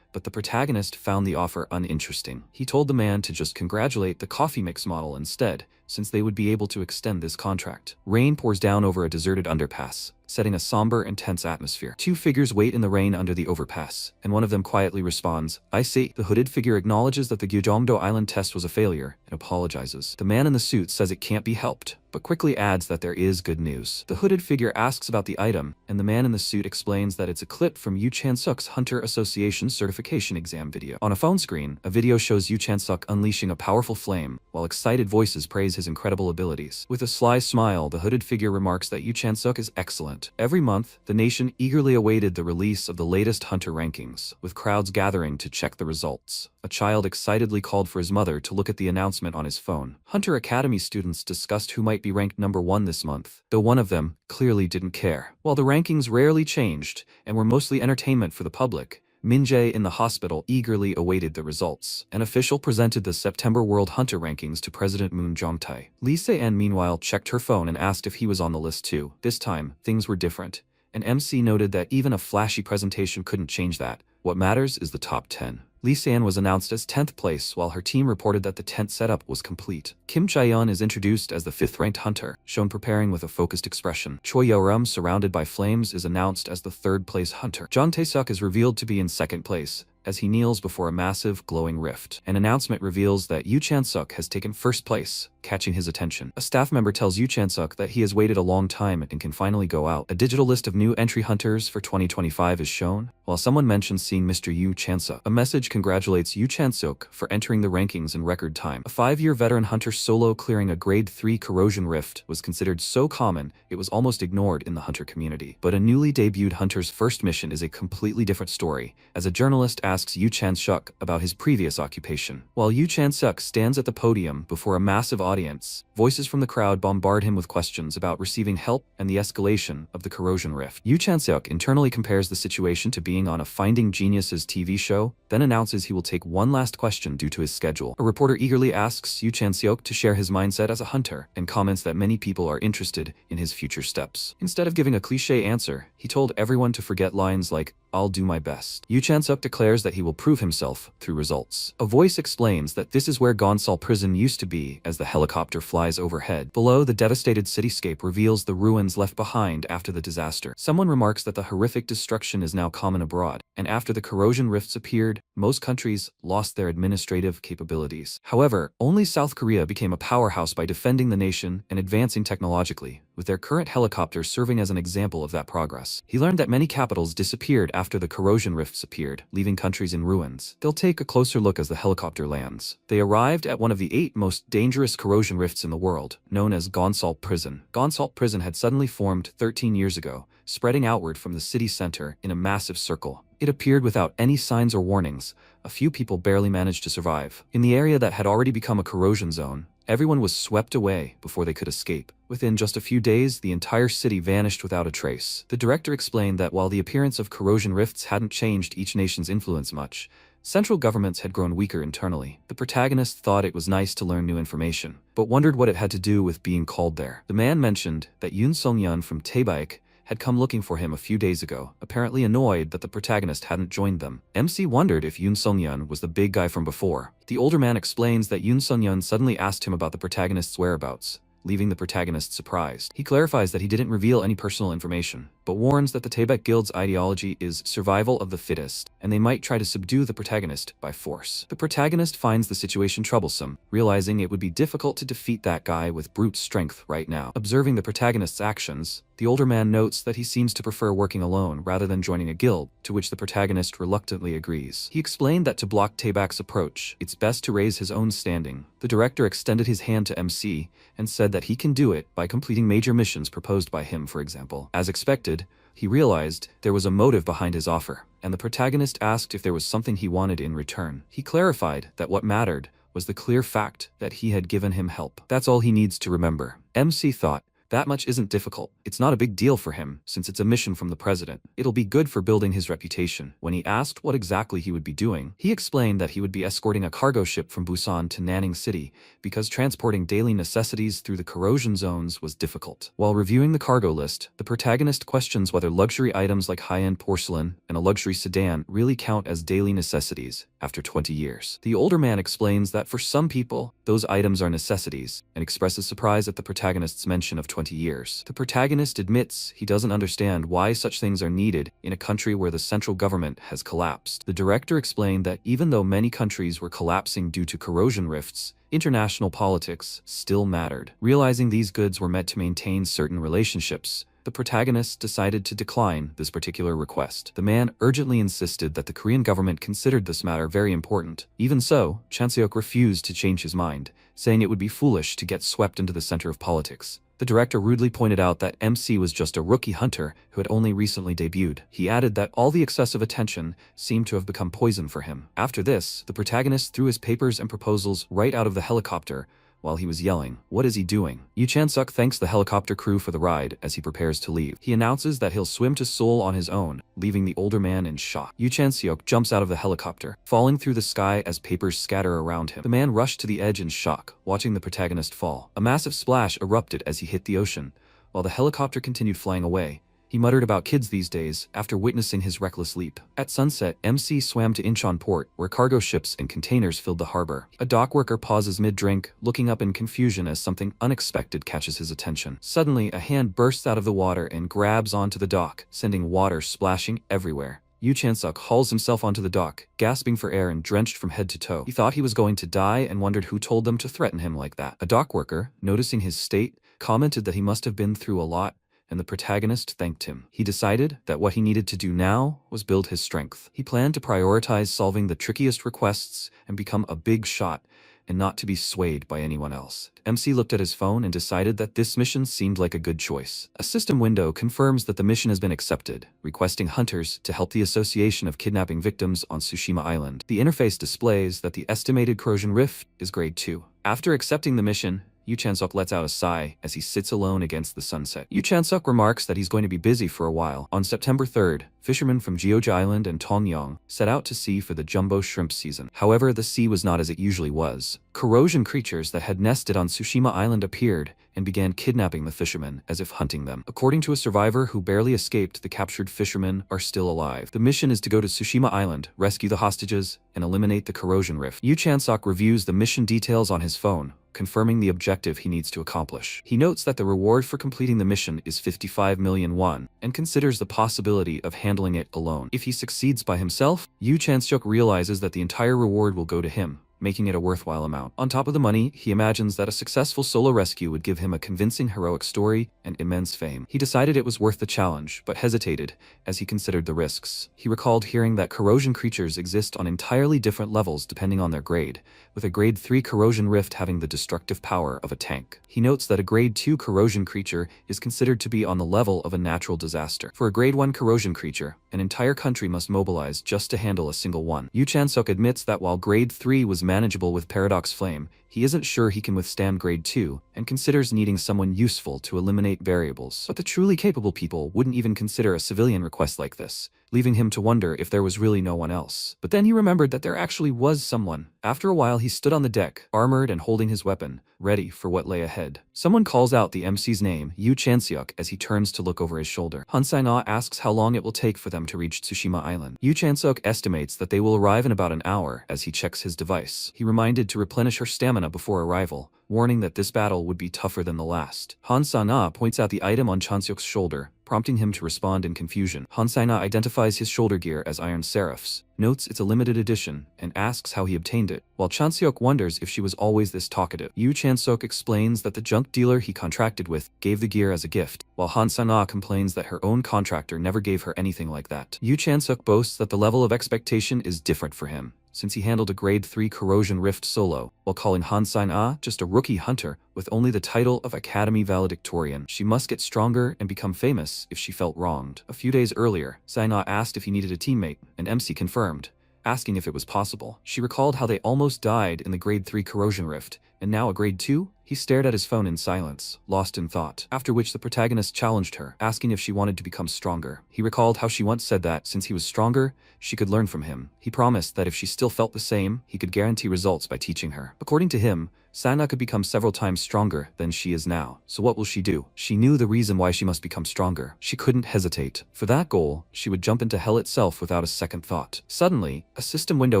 but the protagonist found the offer uninteresting. He told the man to just congratulate the coffee mix model instead, since they would be able to extend this contract. Rain pours down over a deserted underpass, setting a somber and tense atmosphere. Two figures wait in the rain under the overpass, and one of them quietly responds, "I see." The hooded figure acknowledges that the Gyeongdo Island test was a failure and apologizes. The man in the suit says it can't be helped, but quickly adds that there is good news. The hooded figure asks about the item, and the man in the suit explains that it's a clip from Yu Chansuk's Hunter Association certification exam video. On a phone screen, a video shows Yu Chansuk unleashing a powerful flame, while excited voices praise his incredible abilities. With a sly smile, the hooded figure remarks that Yu Chansuk is excellent. Every month, the nation eagerly awaited the release of the latest Hunter rankings, with crowds gathering to check the results. A child excitedly called for his mother to look at the announcement on his phone. Hunter Academy students discussed who might be ranked number 1 this month, though one of them clearly didn't care. While the rankings rarely changed and were mostly entertainment for the public, Min-jae in the hospital eagerly awaited the results. An official presented the September World Hunter rankings to President Moon Jae-tae. Lee Se-en meanwhile checked her phone and asked if he was on the list too. This time, things were different, and MC noted that even a flashy presentation couldn't change that. What matters is the top 10. Lee Se-en was announced as 10th place, while her team reported that the tent setup was complete. Kim Chae-yeon is introduced as the 5th-ranked hunter, shown preparing with a focused expression. Choi Yo-rum, surrounded by flames, is announced as the 3rd-place hunter. Jung Tae-suk is revealed to be in 2nd place, as he kneels before a massive, glowing rift. An announcement reveals that Yu Chansuk has taken 1st place, catching his attention. A staff member tells Yu Chansuk that he has waited a long time and can finally go out. A digital list of new entry hunters for 2025 is shown, while someone mentions seeing Mr. Yu Chansuk. A message congratulates Yu Chansuk for entering the rankings in record time. A 5-year veteran hunter solo clearing a grade 3 corrosion rift was considered so common it was almost ignored in the hunter community. But a newly debuted hunter's first mission is a completely different story, as a journalist asks asks Yu Chan-suk about his previous occupation. While Yu Chan-suk stands at the podium before a massive audience, voices from the crowd bombard him with questions about receiving help and the escalation of the corrosion rift. Yu Chan-suk internally compares the situation to being on a Finding Geniuses TV show, then announces he will take one last question due to his schedule. A reporter eagerly asks Yu Chan-suk to share his mindset as a hunter, and comments that many people are interested in his future steps. Instead of giving a cliché answer, he told everyone to forget lines like, "I'll do my best." Yu Chan-suk declares that he will prove himself through results. A voice explains that this is where Gonsal prison used to be as the helicopter flies overhead. Below, the devastated cityscape reveals the ruins left behind after the disaster. Someone remarks that the horrific destruction is now common abroad, and after the corrosion rifts appeared, most countries lost their administrative capabilities. However, only South Korea became a powerhouse by defending the nation and advancing technologically, with their current helicopters serving as an example of that progress. He learned that many capitals disappeared after the corrosion rifts appeared, leaving countries in ruins. They'll take a closer look as the helicopter lands. They arrived at one of the 8 most dangerous corrosion rifts in the world, known as Gonsal Prison. Gonsal Prison had suddenly formed 13 years ago, spreading outward from the city center in a massive circle. It appeared without any signs or warnings. A few people barely managed to survive. In the area that had already become a corrosion zone, everyone was swept away before they could escape. Within just a few days, the entire city vanished without a trace. The director explained that while the appearance of corrosion rifts hadn't changed each nation's influence much, central governments had grown weaker internally. The protagonist thought it was nice to learn new information, but wondered what it had to do with being called there. The man mentioned that Yoon Sung-yeon from Taebaek had come looking for him a few days ago, apparently annoyed that the protagonist hadn't joined them. MC wondered if Yoon Sung-yeon was the big guy from before. The older man explains that Yoon Sung-yeon suddenly asked him about the protagonist's whereabouts, leaving the protagonist surprised. He clarifies that he didn't reveal any personal information, but warns that the Taebaek Guild's ideology is survival of the fittest, and they might try to subdue the protagonist by force. The protagonist finds the situation troublesome, realizing it would be difficult to defeat that guy with brute strength right now. Observing the protagonist's actions, the older man notes that he seems to prefer working alone rather than joining a guild, to which the protagonist reluctantly agrees. He explained that to block Taebaek's approach, it's best to raise his own standing. The director extended his hand to MC and said that he can do it by completing major missions proposed by him, for example. As expected, he realized there was a motive behind his offer, and the protagonist asked if there was something he wanted in return. He clarified that what mattered was the clear fact that he had given him help. That's all he needs to remember. MC thought, that much isn't difficult. It's not a big deal for him, since it's a mission from the president. It'll be good for building his reputation. When he asked what exactly he would be doing, he explained that he would be escorting a cargo ship from Busan to Nanning City, because transporting daily necessities through the corrosion zones was difficult. While reviewing the cargo list, the protagonist questions whether luxury items like high-end porcelain and a luxury sedan really count as daily necessities after 20 years. The older man explains that for some people, those items are necessities, and expresses surprise at the protagonist's mention of 20 years. The protagonist admits he doesn't understand why such things are needed in a country where the central government has collapsed. The director explained that even though many countries were collapsing due to corrosion rifts, international politics still mattered. Realizing these goods were meant to maintain certain relationships, the protagonist decided to decline this particular request. The man urgently insisted that the Korean government considered this matter very important. Even so, Chan-seok refused to change his mind, saying it would be foolish to get swept into the center of politics. The director rudely pointed out that MC was just a rookie hunter who had only recently debuted. He added that all the excessive attention seemed to have become poison for him. After this, the protagonist threw his papers and proposals right out of the helicopter, while he was yelling, "What is he doing?" Yu Chan-suk thanks the helicopter crew for the ride as he prepares to leave. He announces that he'll swim to Seoul on his own, leaving the older man in shock. Yu Chan-seok jumps out of the helicopter, falling through the sky as papers scatter around him. The man rushed to the edge in shock, watching the protagonist fall. A massive splash erupted as he hit the ocean, while the helicopter continued flying away. He muttered about kids these days after witnessing his reckless leap. At sunset, MC swam to Incheon port, where cargo ships and containers filled the harbor. A dock worker pauses mid-drink, looking up in confusion as something unexpected catches his attention. Suddenly, a hand bursts out of the water and grabs onto the dock, sending water splashing everywhere. Yu Chan-suk hauls himself onto the dock, gasping for air and drenched from head to toe. He thought he was going to die and wondered who told them to threaten him like that. A dock worker, noticing his state, commented that he must have been through a lot, and the protagonist thanked him. He decided that what he needed to do now was build his strength. He planned to prioritize solving the trickiest requests and become a big shot, and not to be swayed by anyone else. MC looked at his phone and decided that this mission seemed like a good choice. A system window confirms that the mission has been accepted, requesting hunters to help the Association of Kidnapping Victims on Tsushima Island. The interface displays that the estimated corrosion rift is grade 2. After accepting the mission, Yu Chansuk lets out a sigh as he sits alone against the sunset. Yu Chansuk remarks that he's going to be busy for a while. On September 3rd, fishermen from Jioja Island and Tongyang set out to sea for the jumbo shrimp season. However, the sea was not as it usually was. Corrosion creatures that had nested on Tsushima Island appeared and began kidnapping the fishermen as if hunting them. According to a survivor who barely escaped, the captured fishermen are still alive. The mission is to go to Tsushima Island, rescue the hostages, and eliminate the corrosion rift. Yu Chansuk reviews the mission details on his phone, confirming the objective he needs to accomplish. He notes that the reward for completing the mission is 55 million won, and considers the possibility of handling it alone. If he succeeds by himself, Yu Chansuk realizes that the entire reward will go to him, making it a worthwhile amount. On top of the money, he imagines that a successful solo rescue would give him a convincing heroic story and immense fame. He decided it was worth the challenge, but hesitated as he considered the risks. He recalled hearing that corrosion creatures exist on entirely different levels depending on their grade, with a grade 3 corrosion rift having the destructive power of a tank. He notes that a grade 2 corrosion creature is considered to be on the level of a natural disaster. For a grade 1 corrosion creature, an entire country must mobilize just to handle a single one. Yu Chansuk admits that while grade 3 was manageable with Paradox Flame, he isn't sure he can withstand grade 2, and considers needing someone useful to eliminate variables. But the truly capable people wouldn't even consider a civilian request like this, leaving him to wonder if there was really no one else. But then he remembered that there actually was someone. After a while, he stood on the deck, armored and holding his weapon, ready for what lay ahead. Someone calls out the MC's name, Yu Chanseok, as he turns to look over his shoulder. Han Sai-na asks how long it will take for them to reach Tsushima Island. Yu Chansuk estimates that they will arrive in about an hour as he checks his device. He reminded to replenish her stamina before arrival, warning that this battle would be tougher than the last. Han Sai-na points out the item on Chanseok's shoulder, prompting him to respond in confusion. Han Sai-na identifies his shoulder gear as Iron Seraphs, notes it's a limited edition, and asks how he obtained it, while Chanseok wonders if she was always this talkative. Yu Chansuk explains that the junk dealer he contracted with gave the gear as a gift, while Han Sai-na complains that her own contractor never gave her anything like that. Yu Chansuk boasts that the level of expectation is different for him, since he handled a grade 3 corrosion rift solo, while calling Han Sai-na just a rookie hunter with only the title of Academy Valedictorian. She must get stronger and become famous if she felt wronged. A few days earlier, Sai-na asked if he needed a teammate, and MC confirmed, asking if it was possible. She recalled how they almost died in the grade 3 corrosion rift, and now a grade 2? He stared at his phone in silence, lost in thought, after which the protagonist challenged her, asking if she wanted to become stronger. He recalled how she once said that, since he was stronger, she could learn from him. He promised that if she still felt the same, he could guarantee results by teaching her. According to him, Sai-na could become several times stronger than she is now. So what will she do? She knew the reason why she must become stronger. She couldn't hesitate. For that goal, she would jump into hell itself without a second thought. Suddenly, a system window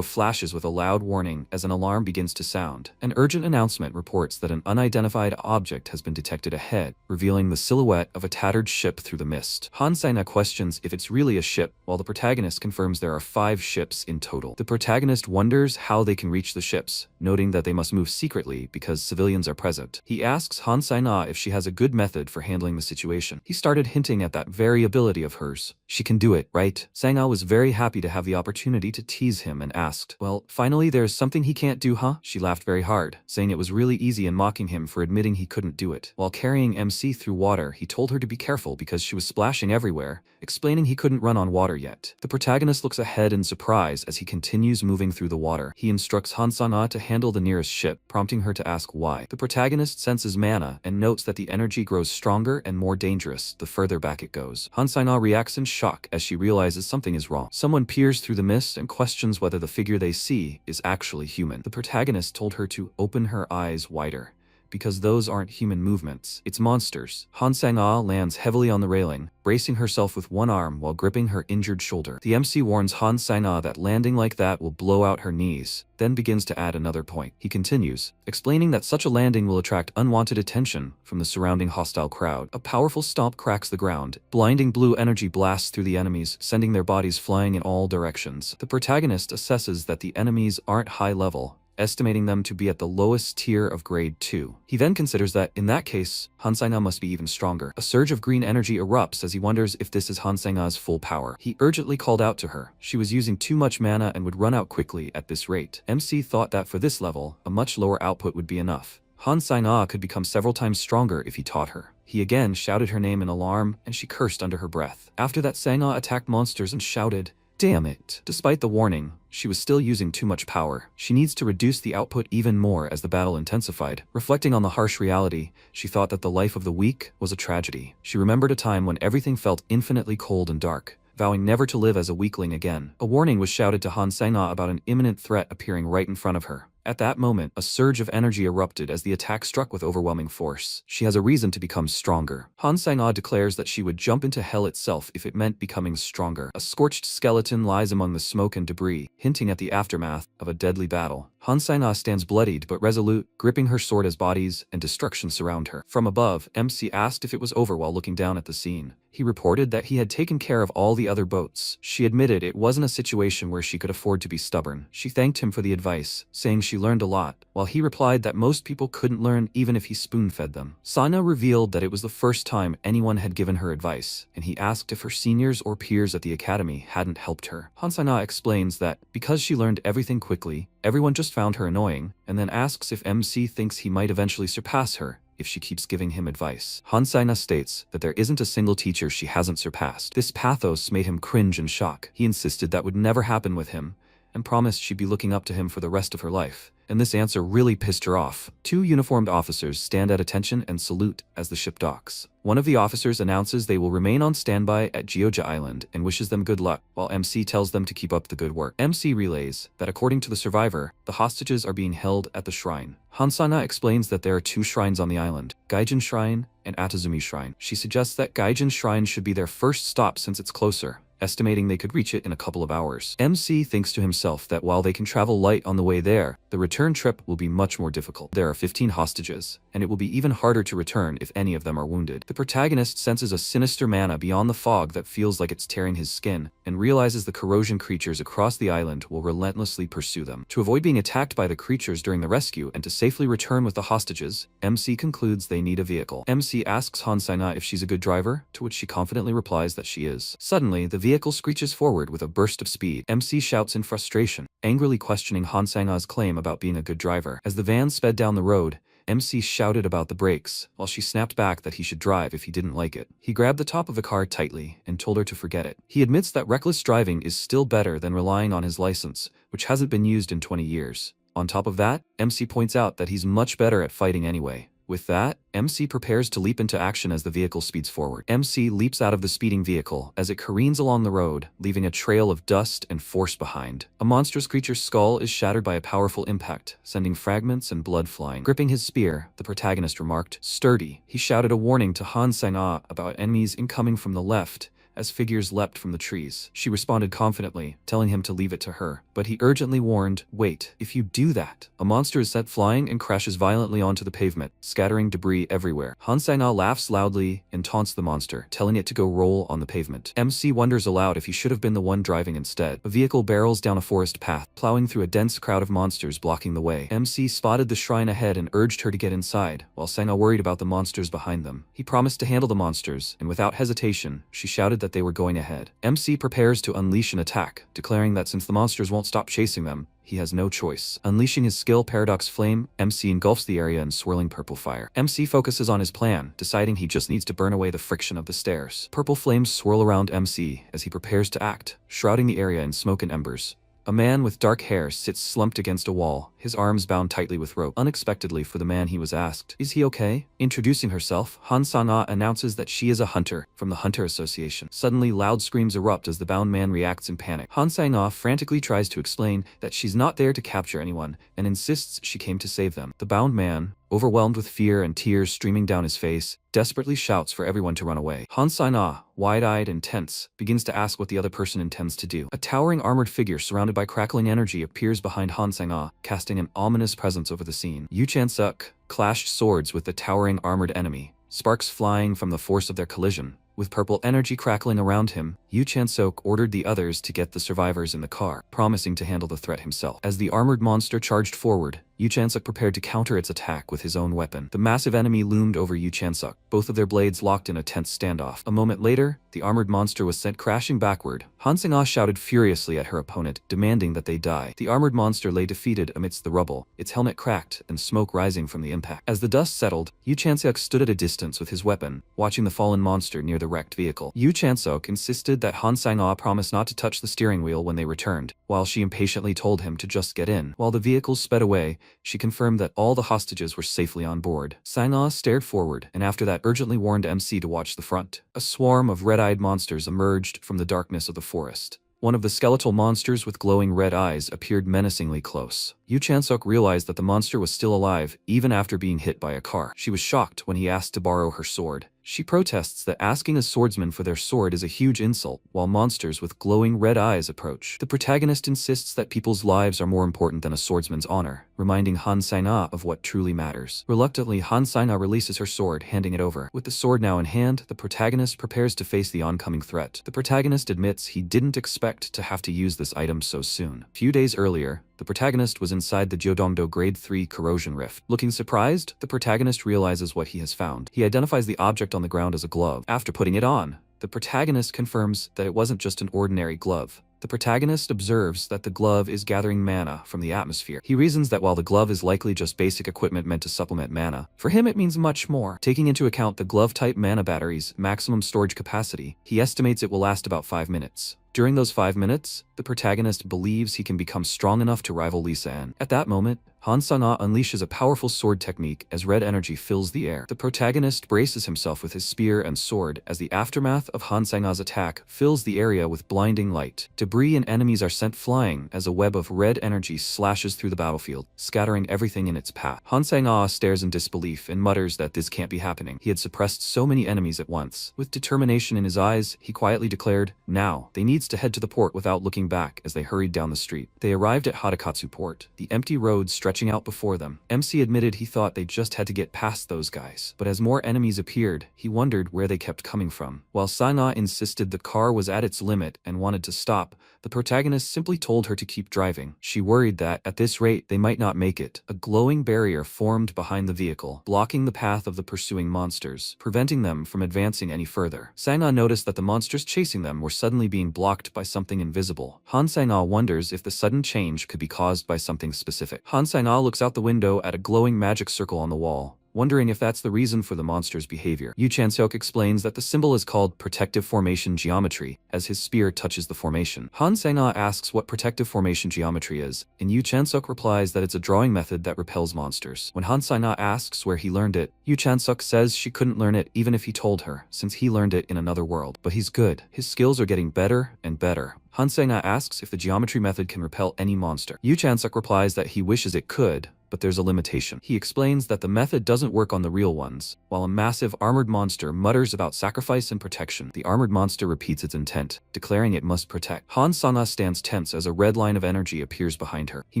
flashes with a loud warning as an alarm begins to sound. An urgent announcement reports that an unidentified object has been detected ahead, revealing the silhouette of a tattered ship through the mist. Han Sai-na questions if it's really a ship, while the protagonist confirms there are 5 ships in total. The protagonist wonders how they can reach the ships, noting that they must move secretly because civilians are present. He asks Han Sai-na if she has a good method for handling the situation. He started hinting at that very ability of hers. She can do it, right? Sang-na was very happy to have the opportunity to tease him and asked, "Well, finally there's something he can't do, huh?" She laughed very hard, saying it was really easy and mocking him for admitting he couldn't do it. While carrying MC through water, he told her to be careful because she was splashing everywhere, explaining he couldn't run on water yet. The protagonist looks ahead in surprise as he continues moving through the water. He instructs Han Sai-na to handle the nearest ship, prompting her to ask why. The protagonist senses mana and notes that the energy grows stronger and more dangerous the further back it goes. Han Sai-na reacts in shock as she realizes something is wrong. Someone peers through the mist and questions whether the figure they see is actually human. The protagonist told her to open her eyes wider, because those aren't human movements, it's monsters. Han Sai-na lands heavily on the railing, bracing herself with one arm while gripping her injured shoulder. The MC warns Han Sai-na that landing like that will blow out her knees, then begins to add another point. He continues, explaining that such a landing will attract unwanted attention from the surrounding hostile crowd. A powerful stomp cracks the ground, blinding blue energy blasts through the enemies, sending their bodies flying in all directions. The protagonist assesses that the enemies aren't high level, estimating them to be at the lowest tier of grade 2. He then considers that, in that case, Hansai-na must be even stronger. A surge of green energy erupts as he wonders if this is Hansai-na's full power. He urgently called out to her. She was using too much mana and would run out quickly at this rate. MC thought that for this level, a much lower output would be enough. Hansai-na could become several times stronger if he taught her. He again shouted her name in alarm, and she cursed under her breath. After that, Sang-na attacked monsters and shouted, "Damn it!" Despite the warning, she was still using too much power. She needs to reduce the output even more as the battle intensified. Reflecting on the harsh reality, she thought that the life of the weak was a tragedy. She remembered a time when everything felt infinitely cold and dark, vowing never to live as a weakling again. A warning was shouted to Han Sang-na about an imminent threat appearing right in front of her. At that moment, a surge of energy erupted as the attack struck with overwhelming force. She has a reason to become stronger. Han Sang-na declares that she would jump into hell itself if it meant becoming stronger. A scorched skeleton lies among the smoke and debris, hinting at the aftermath of a deadly battle. Han Sang-na stands bloodied but resolute, gripping her sword as bodies and destruction surround her. From above, MC asked if it was over while looking down at the scene. He reported that he had taken care of all the other boats. She admitted it wasn't a situation where she could afford to be stubborn. She thanked him for the advice, saying she learned a lot, while he replied that most people couldn't learn even if he spoon-fed them. Sana revealed that it was the first time anyone had given her advice, and he asked if her seniors or peers at the academy hadn't helped her. Hansai-na explains that because she learned everything quickly, everyone just found her annoying, and then asks if MC thinks he might eventually surpass her if she keeps giving him advice. Hansai-na states that there isn't a single teacher she hasn't surpassed. This pathos made him cringe in shock. He insisted that would never happen with him, and promised she'd be looking up to him for the rest of her life. And this answer really pissed her off. Two uniformed officers stand at attention and salute as the ship docks. One of the officers announces they will remain on standby at Gyoja Island and wishes them good luck, while MC tells them to keep up the good work. MC relays that according to the survivor, the hostages are being held at the shrine. Hansai-na explains that there are two shrines on the island, Gaijin Shrine and Atazumi Shrine. She suggests that Gaijin Shrine should be their first stop since it's closer, estimating they could reach it in a couple of hours. MC thinks to himself that while they can travel light on the way there, the return trip will be much more difficult. There are 15 hostages, and it will be even harder to return if any of them are wounded. The protagonist senses a sinister mana beyond the fog that feels like it's tearing his skin, and realizes the corrosion creatures across the island will relentlessly pursue them. To avoid being attacked by the creatures during the rescue and to safely return with the hostages, MC concludes they need a vehicle. MC asks Hansai-na if she's a good driver, to which she confidently replies that she is. Suddenly, the vehicle screeches forward with a burst of speed. MC shouts in frustration, angrily questioning Hansai-na's claim about being a good driver. As the van sped down the road, MC shouted about the brakes, while she snapped back that he should drive if he didn't like it. He grabbed the top of the car tightly and told her to forget it. He admits that reckless driving is still better than relying on his license, which hasn't been used in 20 years. On top of that, MC points out that he's much better at fighting anyway. With that, MC prepares to leap into action as the vehicle speeds forward. MC leaps out of the speeding vehicle as it careens along the road, leaving a trail of dust and force behind. A monstrous creature's skull is shattered by a powerful impact, sending fragments and blood flying. Gripping his spear, the protagonist remarked, "Sturdy." He shouted a warning to Han Sang-na about enemies incoming from the left, as figures leapt from the trees. She responded confidently, telling him to leave it to her, but he urgently warned, "Wait, if you do that." A monster is set flying and crashes violently onto the pavement, scattering debris everywhere. Hansai-na laughs loudly and taunts the monster, telling it to go roll on the pavement. MC wonders aloud if he should have been the one driving instead. A vehicle barrels down a forest path, plowing through a dense crowd of monsters blocking the way. MC spotted the shrine ahead and urged her to get inside, while Sang-na worried about the monsters behind them. He promised to handle the monsters, and without hesitation, she shouted that they were going ahead. MC prepares to unleash an attack, declaring that since the monsters won't stop chasing them, he has no choice. Unleashing his skill Paradox Flame, MC engulfs the area in swirling purple fire. MC focuses on his plan, deciding he just needs to burn away the friction of the stairs. Purple flames swirl around MC as he prepares to act, shrouding the area in smoke and embers. A man with dark hair sits slumped against a wall, his arms bound tightly with rope. Unexpectedly for the man, he was asked, "Is he okay?" Introducing herself, Hansai-na announces that she is a hunter from the Hunter Association. Suddenly, loud screams erupt as the bound man reacts in panic. Hansai-na frantically tries to explain that she's not there to capture anyone and insists she came to save them. The bound man, overwhelmed with fear and tears streaming down his face, desperately shouts for everyone to run away. Hansai-na, wide-eyed and tense, begins to ask what the other person intends to do. A towering armored figure surrounded by crackling energy appears behind Hansai-na, casting an ominous presence over the scene. Yu Chan-suk clashed swords with the towering armored enemy, sparks flying from the force of their collision, With purple energy crackling around him, Yu Chansok ordered the others to get the survivors in the car, promising to handle the threat himself. As the armored monster charged forward, Yu Chansuk prepared to counter its attack with his own weapon. The massive enemy loomed over Yu Chansuk, both of their blades locked in a tense standoff. A moment later, the armored monster was sent crashing backward. Han Sang-ah shouted furiously at her opponent, demanding that they die. The armored monster lay defeated amidst the rubble, its helmet cracked and smoke rising from the impact. As the dust settled, Yu Chansuk stood at a distance with his weapon, watching the fallen monster near the wrecked vehicle. Yu Chansuk insisted that Han Sang-ah promise not to touch the steering wheel when they returned, while she impatiently told him to just get in. While the vehicles sped away, she confirmed that all the hostages were safely on board. Sang-ah stared forward, and after that urgently warned MC to watch the front. A swarm of red-eyed monsters emerged from the darkness of the forest. One of the skeletal monsters with glowing red eyes appeared menacingly close. Yu Chansuk realized that the monster was still alive, even after being hit by a car. She was shocked when he asked to borrow her sword. She protests that asking a swordsman for their sword is a huge insult, while monsters with glowing red eyes approach. The protagonist insists that people's lives are more important than a swordsman's honor, reminding Han Sang-ah of what truly matters. Reluctantly, Han Sang-ah releases her sword, handing it over. With the sword now in hand, the protagonist prepares to face the oncoming threat. The protagonist admits he didn't expect to have to use this item so soon. A few days earlier, the protagonist was inside the Jiodongdo Grade 3 corrosion rift. Looking surprised, the protagonist realizes what he has found. He identifies the object on the ground as a glove. After putting it on, the protagonist confirms that it wasn't just an ordinary glove. The protagonist observes that the glove is gathering mana from the atmosphere. He reasons that while the glove is likely just basic equipment meant to supplement mana, for him it means much more. Taking into account the glove-type mana battery's maximum storage capacity, he estimates it will last about 5 minutes. During those 5 minutes, the protagonist believes he can become strong enough to rival Lee San. At that moment, Han Sang-ah unleashes a powerful sword technique as red energy fills the air. The protagonist braces himself with his spear and sword as the aftermath of Han Sang-ah's attack fills the area with blinding light. Debris and enemies are sent flying as a web of red energy slashes through the battlefield, scattering everything in its path. Han Sang-ah stares in disbelief and mutters that this can't be happening. He had suppressed so many enemies at once. With determination in his eyes, he quietly declared, "Now, they needs to head to the port," without looking back as they hurried down the street. They arrived at Hadakatsu Port, the empty road stretching out before them. MC admitted he thought they just had to get past those guys. But as more enemies appeared, he wondered where they kept coming from. While Sang-ah insisted the car was at its limit and wanted to stop, the protagonist simply told her to keep driving. She worried that, at this rate, they might not make it. A glowing barrier formed behind the vehicle, blocking the path of the pursuing monsters, preventing them from advancing any further. Sang-ah noticed that the monsters chasing them were suddenly being blocked by something invisible. Han Sang-ah wonders if the sudden change could be caused by something specific. Han Sang-ah looks out the window at a glowing magic circle on the wall, wondering if that's the reason for the monster's behavior. Yu Chansok explains that the symbol is called protective formation geometry, as his spear touches the formation. Han Sang-ah asks what protective formation geometry is, and Yu Chansok replies that it's a drawing method that repels monsters. When Han Sang-ah asks where he learned it, Yu Chansok says she couldn't learn it even if he told her, since he learned it in another world. But he's good. His skills are getting better and better. Han Sang-ah asks if the geometry method can repel any monster. Yu Chansok replies that he wishes it could, but there's a limitation. He explains that the method doesn't work on the real ones. While a massive armored monster mutters about sacrifice and protection, the armored monster repeats its intent, declaring it must protect. Han Sang-ah stands tense as a red line of energy appears behind her. He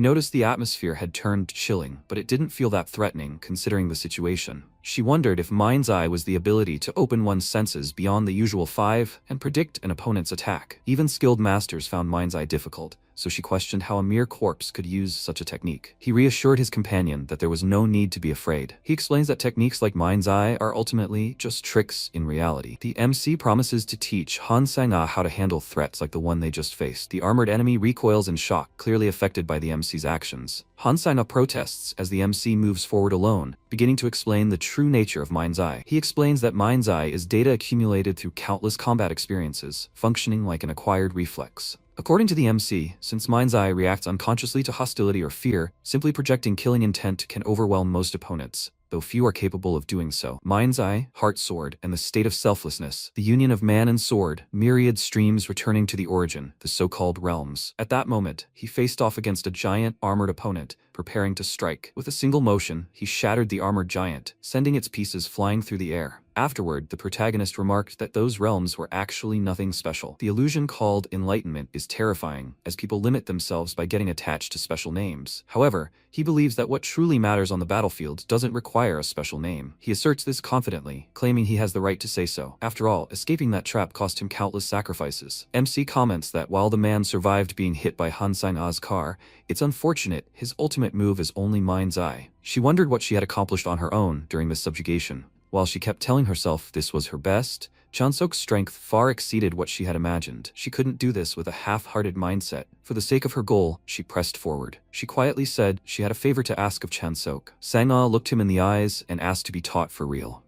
noticed the atmosphere had turned chilling, but it didn't feel that threatening considering the situation. She wondered if Mind's Eye was the ability to open one's senses beyond the usual 5 and predict an opponent's attack. Even skilled masters found Mind's Eye difficult, so she questioned how a mere corpse could use such a technique. He reassured his companion that there was no need to be afraid. He explains that techniques like Mind's Eye are ultimately just tricks in reality. The MC promises to teach Han Sang-ah how to handle threats like the one they just faced. The armored enemy recoils in shock, clearly affected by the MC's actions. Han Sang-ah protests as the MC moves forward alone, beginning to explain the true nature of Mind's Eye. He explains that Mind's Eye is data accumulated through countless combat experiences, functioning like an acquired reflex. According to the MC, since Mind's Eye reacts unconsciously to hostility or fear, simply projecting killing intent can overwhelm most opponents, though few are capable of doing so. Mind's Eye, Heart Sword, and the state of selflessness, the union of man and sword, myriad streams returning to the origin, the so-called realms. At that moment, he faced off against a giant, armored opponent, preparing to strike. With a single motion, he shattered the armored giant, sending its pieces flying through the air. Afterward, the protagonist remarked that those realms were actually nothing special. The illusion called enlightenment is terrifying, as people limit themselves by getting attached to special names. However, he believes that what truly matters on the battlefield doesn't require a special name. He asserts this confidently, claiming he has the right to say so. After all, escaping that trap cost him countless sacrifices. MC comments that while the man survived being hit by Hansign-A's car, it's unfortunate his ultimate move is only mind's eye. She wondered what she had accomplished on her own during this subjugation. While she kept telling herself this was her best, Chansok's strength far exceeded what she had imagined. She couldn't do this with a half-hearted mindset. For the sake of her goal, she pressed forward. She quietly said she had a favor to ask of Chansok. Sang-ah looked him in the eyes and asked to be taught for real.